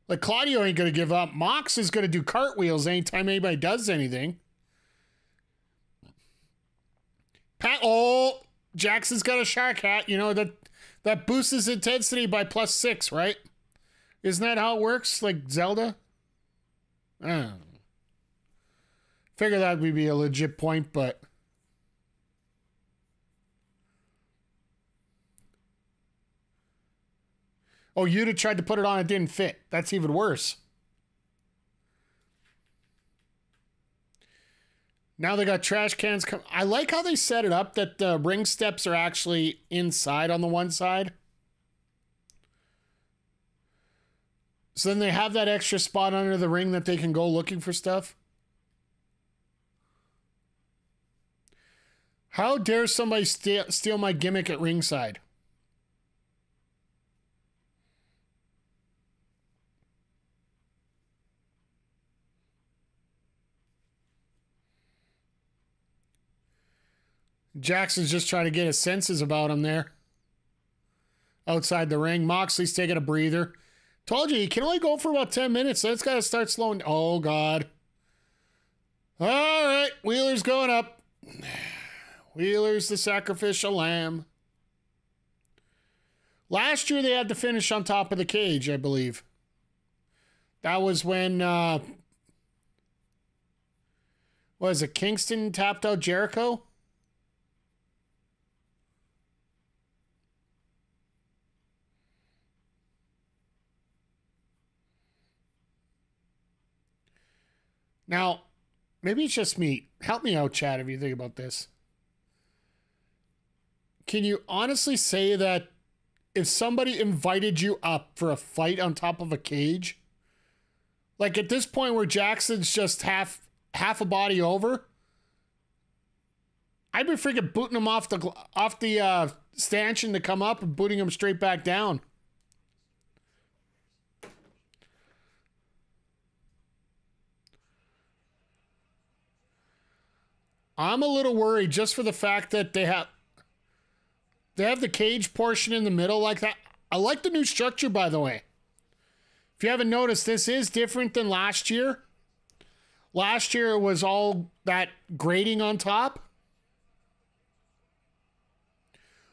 Like, Claudio ain't going to give up. Mox is going to do cartwheels anytime anybody does anything. Pat, oh, Jackson's got a shark hat. You know, that boosts his intensity by +6, right? Isn't that how it works? Like Zelda? I don't know. Figure that would be a legit point, but... Oh, Yuta tried to put it on, it didn't fit. That's even worse. Now they got trash cans. I like how they set it up that the ring steps are actually inside on the one side. So then they have that extra spot under the ring that they can go looking for stuff. How dare somebody steal my gimmick at ringside? Jackson's just trying to get his senses about him there. Outside the ring. Moxley's taking a breather. Told you, he can only go for about 10 minutes. So it's got to start slowing. Oh, God. All right. Wheeler's going up. Wheeler's the sacrificial lamb. Last year, they had to finish on top of the cage, I believe. That was when, what was it, Kingston tapped out Jericho? Now, maybe it's just me. Help me out, Chad, if you think about this. Can you honestly say that if somebody invited you up for a fight on top of a cage, like at this point where Jackson's just half a body over, I'd be freaking booting him off the stanchion to come up and booting him straight back down. I'm a little worried just for the fact that they have the cage portion in the middle like that. I like the new structure, by the way. If you haven't noticed, this is different than last year. Last year it was all that grating on top.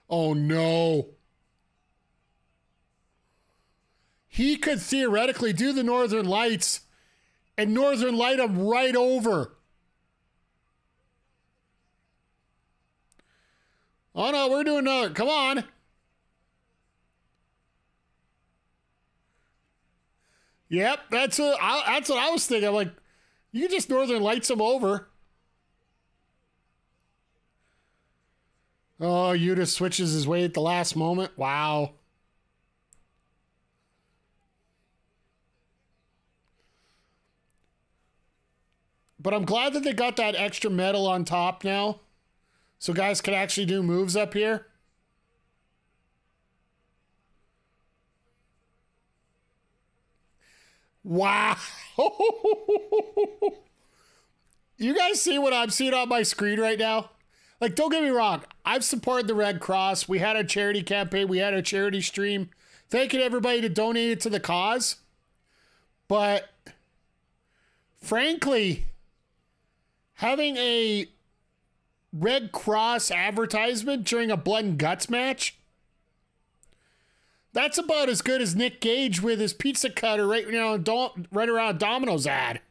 Oh no. He could theoretically do the Northern Lights and Northern Light him right over. Oh no, we're doing another. Come on. Yep, that's what I was thinking. I'm like, you just Northern Lights him over. Oh, Yuta switches his way at the last moment. Wow. But I'm glad that they got that extra metal on top now. So guys can actually do moves up here. Wow. You guys see what I'm seeing on my screen right now? Like, don't get me wrong. I've supported the Red Cross. We had our charity campaign. We had our charity stream. Thank you to everybody that donated to the cause. But frankly, having a Red Cross advertisement during a blood and guts match, that's about as good as Nick Gage with his pizza cutter right around Domino's ad.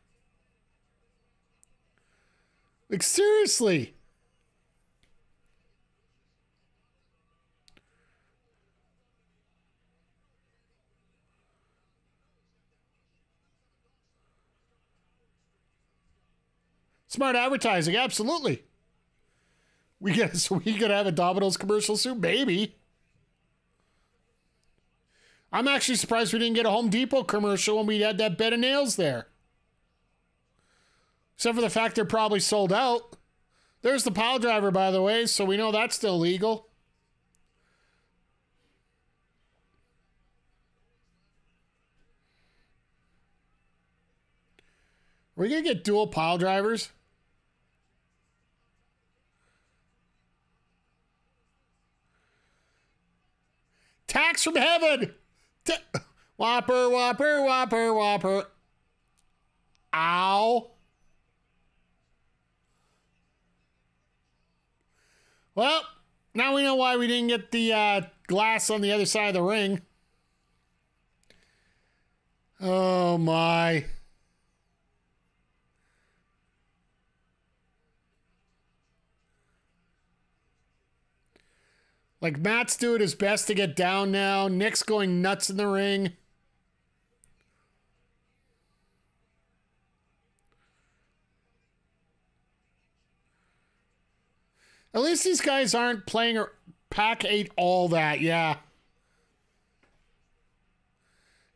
Like, seriously. Smart advertising, absolutely. We could have a Domino's commercial soon, maybe. I'm actually surprised we didn't get a Home Depot commercial when we had that bed of nails there. Except for the fact they're probably sold out. There's the pile driver, by the way, so we know that's still legal. Are we going to get dual pile drivers? Tax from heaven! Whopper, whopper, whopper, whopper. Ow. Well, now we know why we didn't get the glass on the other side of the ring. Oh, my. Like, Matt's doing his best to get down now. Nick's going nuts in the ring. At least these guys aren't playing... PAC ate all that, yeah.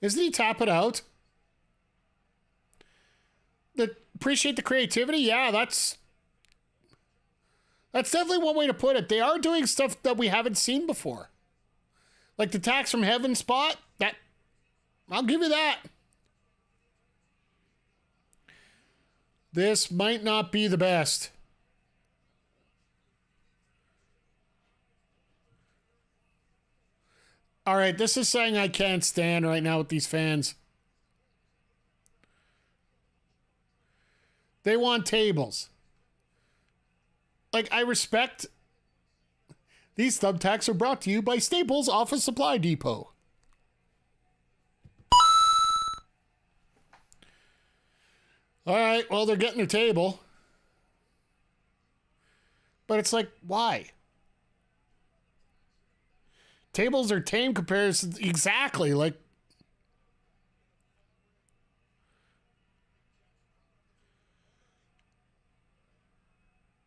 Isn't he tap it out? Appreciate the creativity? Yeah, that's definitely one way to put it. They are doing stuff that we haven't seen before. Like the tax from heaven spot. I'll give you that. This might not be the best. All right, this is something I can't stand right now with these fans. They want tables. Like, I respect. These thumbtacks are brought to you by Staples Office Supply Depot. All right, well, they're getting their table. But it's like, why? Tables are tame comparisons. Exactly, like.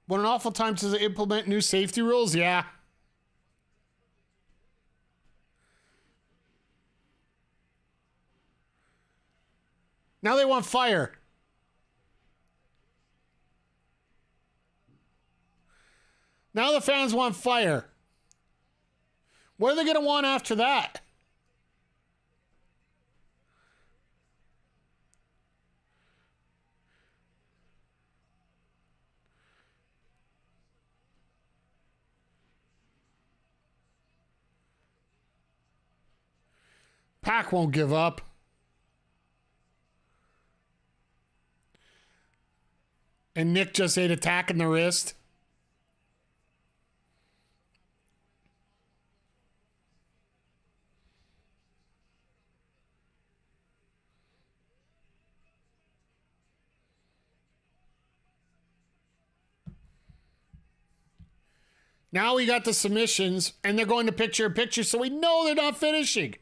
What an awful time to implement new safety rules, yeah. Now they want fire. Now the fans want fire. What are they going to want after that? PAC won't give up. And Nick just ate attack in the wrist. Now we got the submissions, and they're going to picture-in-picture, so we know they're not finishing.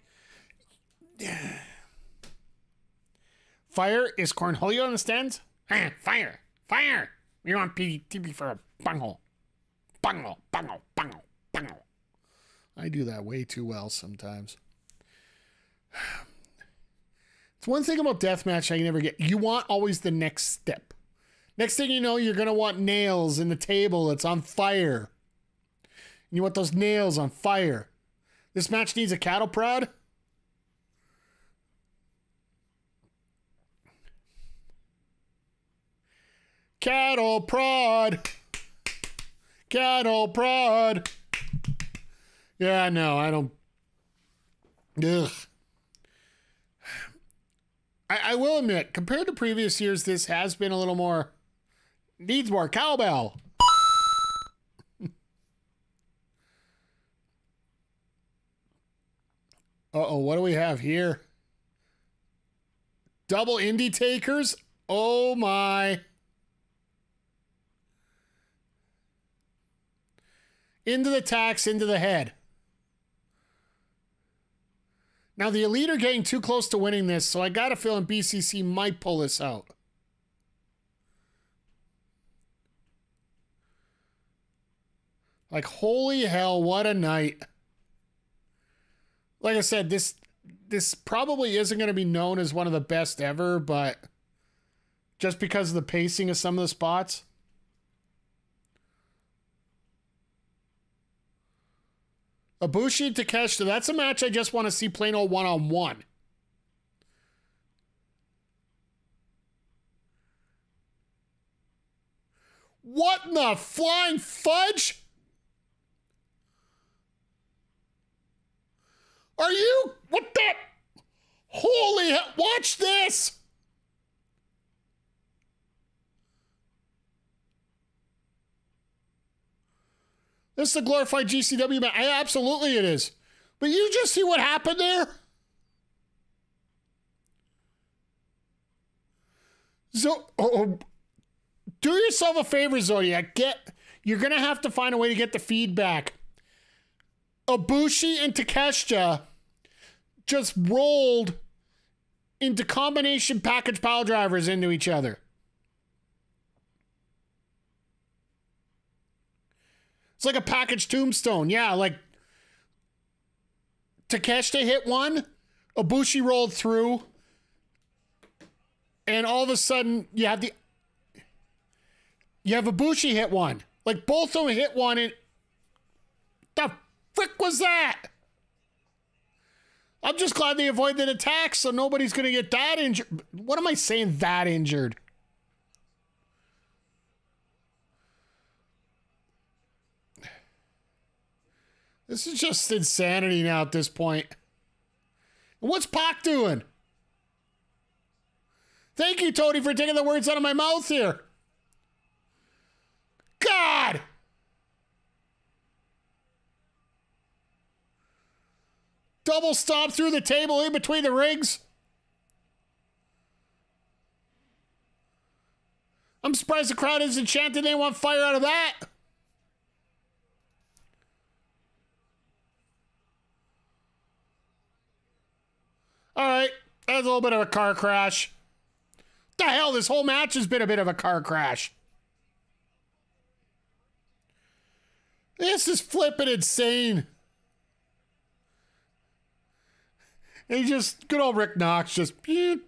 Fire is Cornholio on the stands? Fire! Fire! We want PTP for a bungle. Bungle, bungle, bungle, bungle. I do that way too well sometimes. It's one thing about deathmatch I never get. You want always the next step. Next thing you know, you're going to want nails in the table that's on fire. You want those nails on fire. This match needs a cattle prod. Cattle prod. Cattle prod. Yeah, no, I don't. Ugh. I will admit, compared to previous years, this has been a little more. Needs more cowbell. Uh-oh, what do we have here? Double indie takers? Oh my. Into the tax, into the head. Now the Elite are getting too close to winning this, so I got a feeling BCC might pull this out. Like, holy hell, what a night. Like I said, this probably isn't going to be known as one of the best ever, but just because of the pacing of some of the spots. Ibushi and Takeshita, that's a match I just want to see plain old one-on-one. What in the flying fudge? Are you? What the? Holy hell. Watch this. This is a glorified GCW match. Absolutely it is. But you just see what happened there? So, do yourself a favor, Zodiac. You're going to have to find a way to get the feedback. Ibushi and Takeshita just rolled into combination package pile drivers into each other. It's like a package tombstone. Yeah, like Takeshita hit one, Ibushi rolled through, and all of a sudden you have Ibushi hit one. Like both of them hit one, and the frick was that? I'm just glad they avoided attacks so nobody's going to get that injured. What am I saying, that injured? This is just insanity now at this point. And what's Pac doing? Thank you, Tony, for taking the words out of my mouth here. God! Double stomp through the table in between the rings. I'm surprised the crowd isn't chanting they want fire out of that. All right, that's a little bit of a car crash. The hell, this whole match has been a bit of a car crash. This is flipping insane. And just, good old Rick Knox just. Like,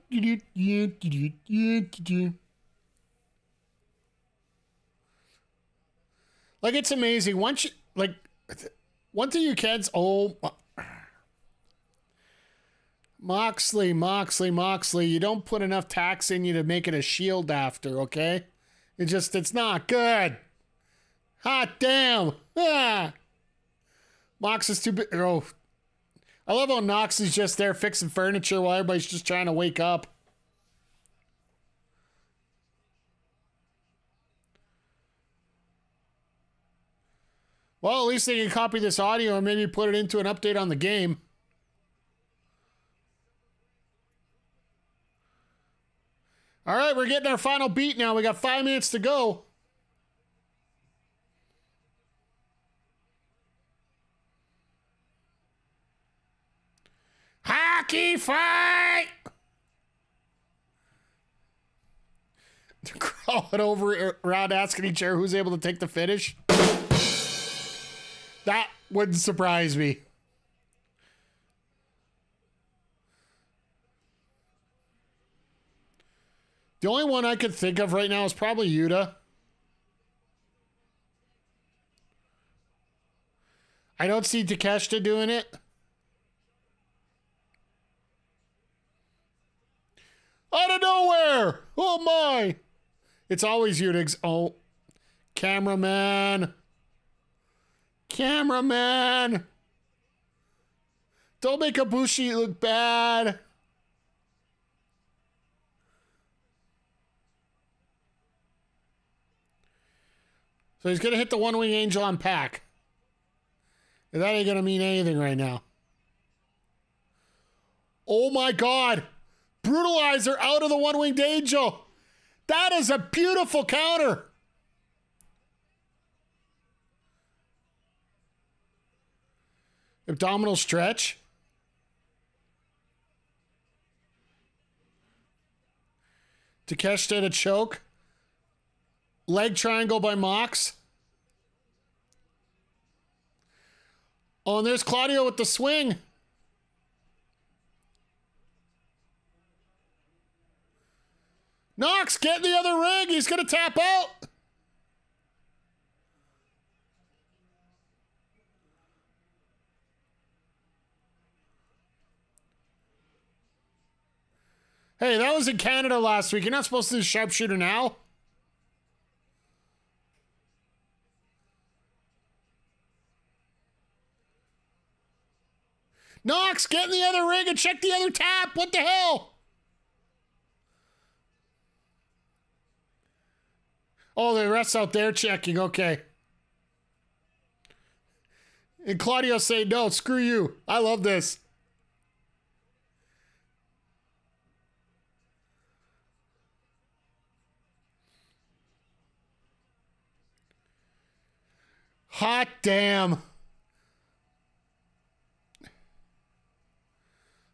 it's amazing. Once you, like, one thing you can't, Moxley, you don't put enough tax in you to make it a Shield after, okay? It's not good. Hot damn. Ah. Mox is too big. Oh, I love how Knox is just there fixing furniture while everybody's just trying to wake up. Well, at least they can copy this audio and maybe put it into an update on the game. All right, we're getting our final beat now. We got 5 minutes to go. Hockey fight! They're crawling over around asking each other who's able to take the finish. That wouldn't surprise me. The only one I could think of right now is probably Yuta. I don't see Takeshita doing it. Out of nowhere! Oh my! It's always Yuta. Oh, cameraman. Cameraman! Don't make Ibushi look bad. So he's going to hit the one-wing angel on PAC. That ain't going to mean anything right now. Oh my God! Brutalizer out of the one-winged angel. That is a beautiful counter. Abdominal stretch. Takeshita to choke. Leg triangle by Mox. Oh, and there's Claudio with the swing. Knox, get in the other ring. He's going to tap out. Hey, that was in Canada last week. You're not supposed to do sharpshooter now. Knox, get in the other ring and check the other tap. What the hell? Oh, the ref's out there checking. Okay. And Claudio saying, no, screw you. I love this. Hot damn.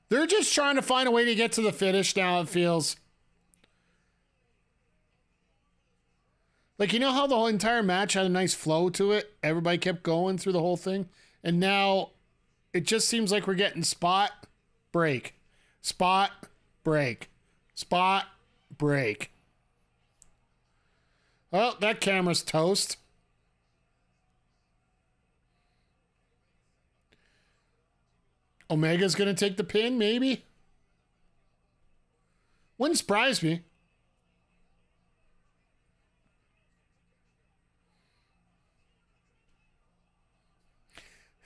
They're just trying to find a way to get to the finish now, it feels. Like, you know how the whole entire match had a nice flow to it? Everybody kept going through the whole thing. And now it just seems like we're getting spot, break, spot, break, spot, break. Well, that camera's toast. Omega's going to take the pin, maybe? Wouldn't surprise me.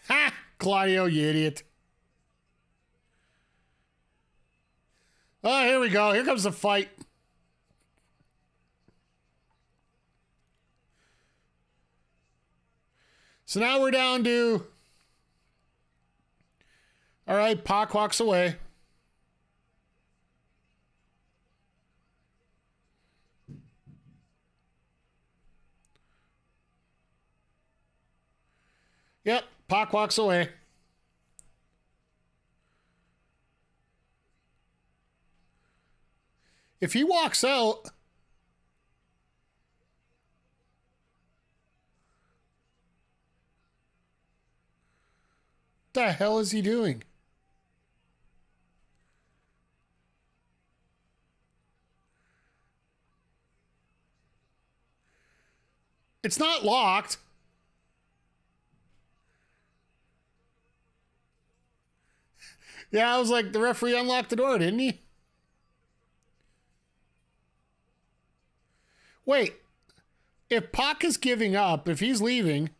Ha! Claudio, you idiot. Oh, here we go. Here comes the fight. So now we're down to... All right, PAC walks away. Yep, PAC walks away. If he walks out, what the hell is he doing? It's not locked. Yeah, I was like, the referee unlocked the door, didn't he? Wait, if PAC is giving up, if he's leaving,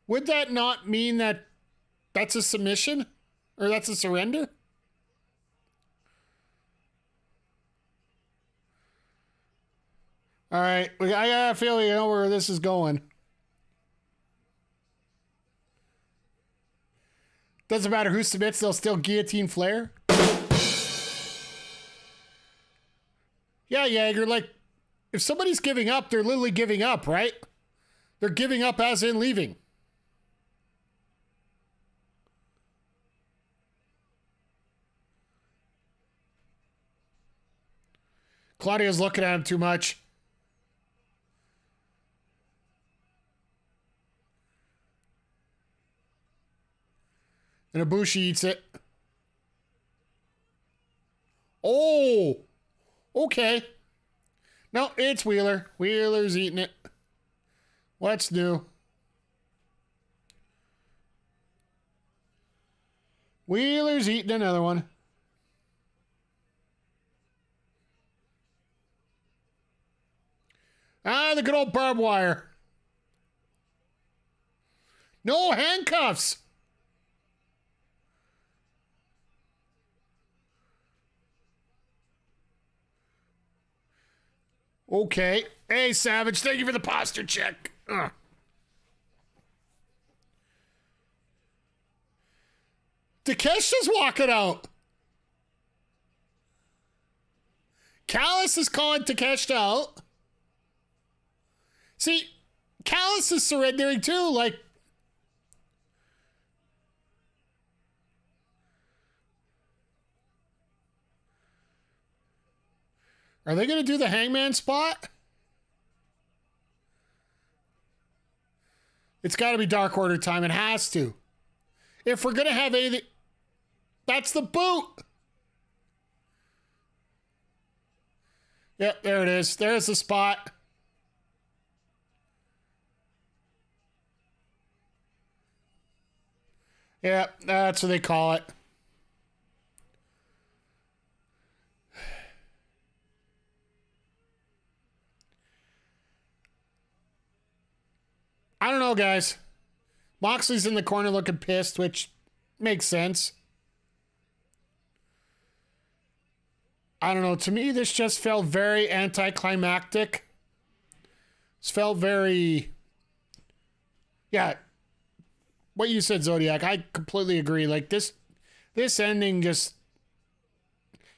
would that not mean that that's a submission? Or that's a surrender? All right, I got a feeling you know where this is going. Doesn't matter who submits, they'll still guillotine Flair. Yeah, Jaeger, like, if somebody's giving up, they're literally giving up, right? They're giving up as in leaving. Claudio's looking at him too much. And Ibushi eats it. Oh! Okay. No, it's Wheeler. Wheeler's eating it. What's new? Wheeler's eating another one. Ah, the good old barbed wire. No handcuffs. Okay. Hey, Savage, thank you for the posture check. Ugh. Takeshita's walking out. Callis is calling Takeshita out. See, Callis is surrendering too, like... Are they going to do the hangman spot? It's got to be Dark Order time. It has to. If we're going to have anything, that's the boot. Yep, there it is. There's the spot. Yep, that's what they call it. I don't know, guys. Moxley's in the corner looking pissed, which makes sense. I don't know. To me, this just felt very anticlimactic. This felt very... Yeah. What you said, Zodiac, I completely agree. Like, this ending just...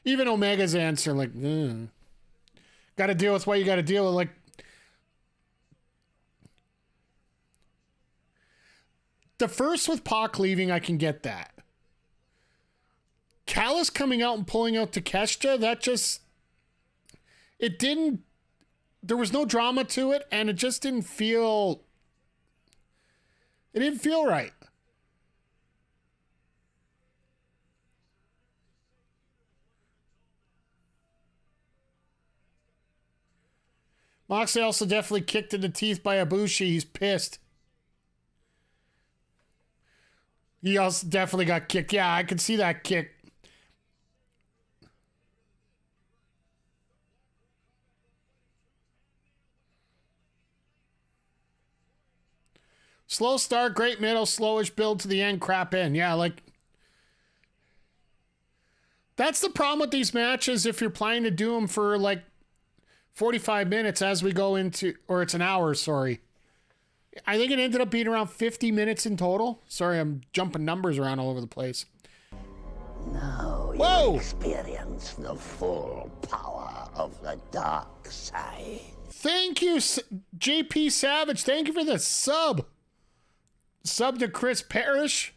Even Omega's answer, like, got to deal with what you got to deal with. Like, the first with Pac leaving, I can get that. Callis coming out and pulling out Takeshita, that just... It didn't... There was no drama to it, and it just didn't feel... It didn't feel right. Moxley also definitely kicked in the teeth by Ibushi. He's pissed. He also definitely got kicked. Yeah, I can see that kick. Slow start, great middle, slowish build to the end, crap end. Yeah, like... That's the problem with these matches if you're planning to do them for, like, 45 minutes as we go into... Or it's an hour, sorry. I think it ended up being around 50 minutes in total. Sorry, I'm jumping numbers around all over the place. Now Whoa! you experience the full power of the dark side. Thank you, JP Savage. Thank you for the sub. Sub to Chris Parrish.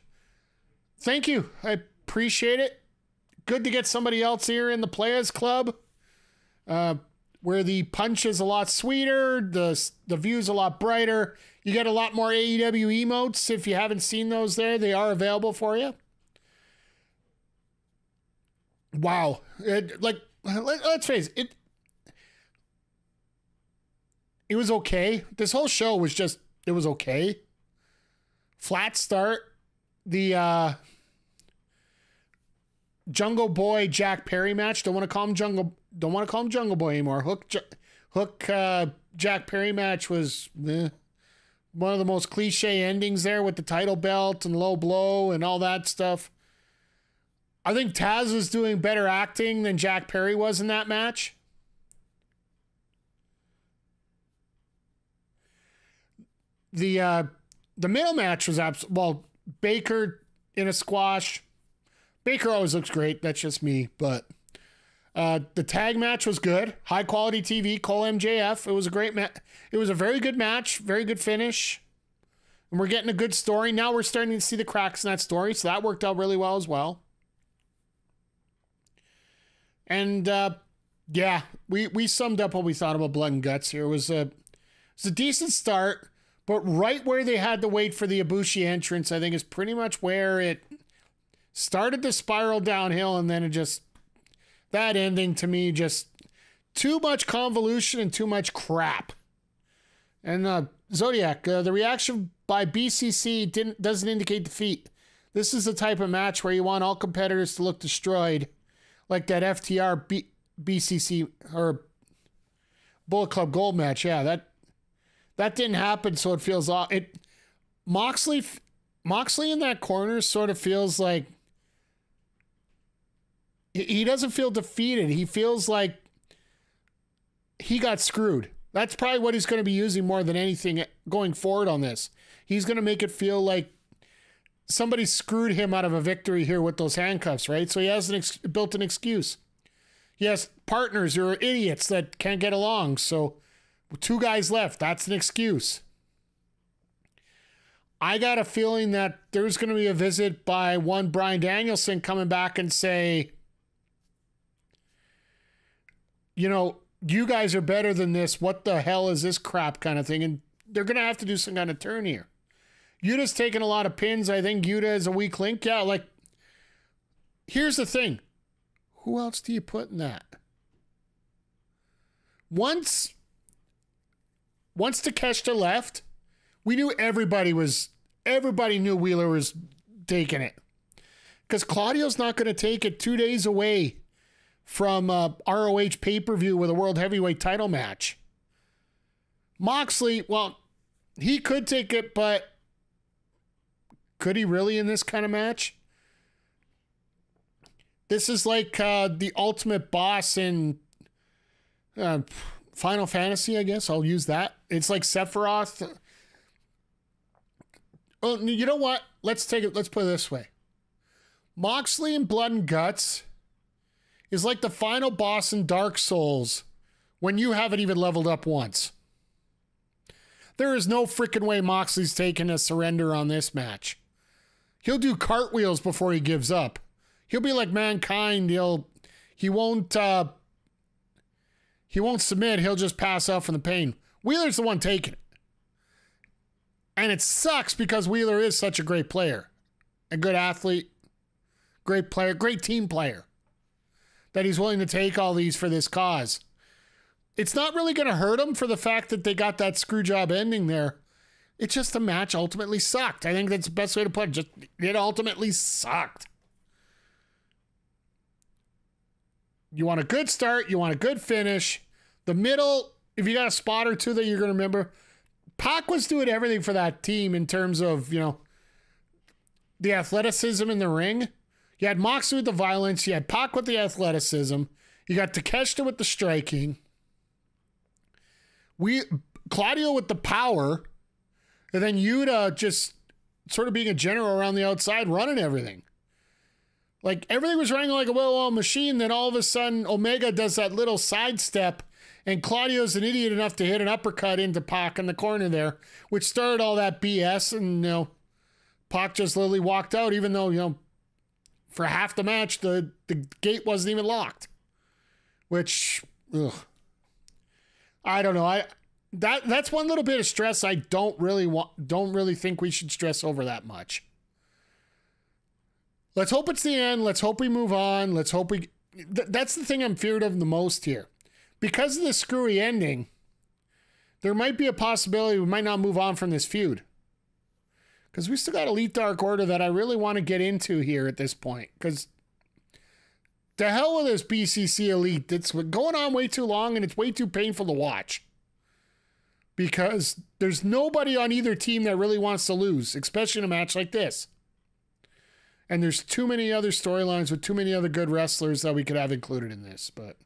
Thank you. I appreciate it. Good to get somebody else here in the Players Club. Where the punch is a lot sweeter. The view's a lot brighter. You get a lot more AEW emotes. If you haven't seen those there, they are available for you. Wow. Let's face it. It was okay. This whole show was just, it was okay. Flat start. The Jungle Boy Jack Perry match. Don't want to call him Jungle Boy anymore. Hook Jack Perry match was one of the most cliche endings there with the title belt and low blow and all that stuff. I think Taz was doing better acting than Jack Perry was in that match. The middle match was Baker in a squash. Baker always looks great. That's just me. But the tag match was good. High quality TV. Cole MJF. It was a great match. It was a very good match. Very good finish. And we're getting a good story. Now we're starting to see the cracks in that story. So that worked out really well as well. And yeah, we summed up what we thought about Blood and Guts here. It was a decent start. But right where they had to wait for the Ibushi entrance, I think is pretty much where it started to spiral downhill, and then it just, that ending to me, just too much convolution and too much crap. And Zodiac, the reaction by BCC doesn't indicate defeat. This is the type of match where you want all competitors to look destroyed, like that FTR BCC or Bullet Club Gold match. Yeah, that didn't happen, so it feels off. Moxley in that corner sort of feels like he doesn't feel defeated. He feels like he got screwed. That's probably what he's going to be using more than anything going forward on this. He's going to make it feel like somebody screwed him out of a victory here with those handcuffs, right? So he has built an excuse. He has partners who are idiots that can't get along, so 2 guys left. That's an excuse. I got a feeling that there's going to be a visit by one Bryan Danielson coming back and say, you know, you guys are better than this. What the hell is this crap kind of thing? And they're going to have to do some kind of turn here. Yuta's taken a lot of pins. I think Yuta is a weak link. Yeah, like, here's the thing. Who else do you put in that? Once Takeshita left, we knew everybody knew Wheeler was taking it. Because Claudio's not going to take it 2 days away from ROH pay-per-view with a World Heavyweight title match. Moxley, well, he could take it, but could he really in this kind of match? This is like the ultimate boss in Final Fantasy, I guess. I'll use that. It's like Sephiroth. Well, you know what? Let's put it this way. Moxley in Blood and Guts is like the final boss in Dark Souls when you haven't even leveled up once. There is no freaking way Moxley's taking a surrender on this match. He'll do cartwheels before he gives up. He'll be like Mankind. He won't submit. He'll just pass out from the pain. Wheeler's the one taking it. And it sucks because Wheeler is such a great player. A good athlete. Great player. Great team player. That he's willing to take all these for this cause. It's not really going to hurt him for the fact that they got that screw job ending there. It's just the match ultimately sucked. I think that's the best way to put it. It ultimately sucked. You want a good start. You want a good finish. The middle, if you got a spot or two that you're going to remember, PAC was doing everything for that team in terms of, the athleticism in the ring. You had Moxley with the violence. You had PAC with the athleticism. You got Takeshita with the striking. Claudio with the power. And then Yuta just sort of being a general around the outside, running everything. Like, everything was running like a well-oiled machine. Then all of a sudden, Omega does that little sidestep. And Claudio's an idiot enough to hit an uppercut into PAC in the corner there, which started all that BS. And, PAC just literally walked out, even though, for half the match, the gate wasn't even locked. Which, I don't know. That's one little bit of stress I don't really think we should stress over that much. Let's hope it's the end. Let's hope we move on. Let's hope that's the thing I'm feared of the most here. Because of the screwy ending, there might be a possibility we might not move on from this feud. Because we still got Elite Dark Order that I really want to get into here at this point. Because to hell with this BCC Elite. It's going on way too long and it's way too painful to watch. Because there's nobody on either team that really wants to lose, especially in a match like this. And there's too many other storylines with too many other good wrestlers that we could have included in this. But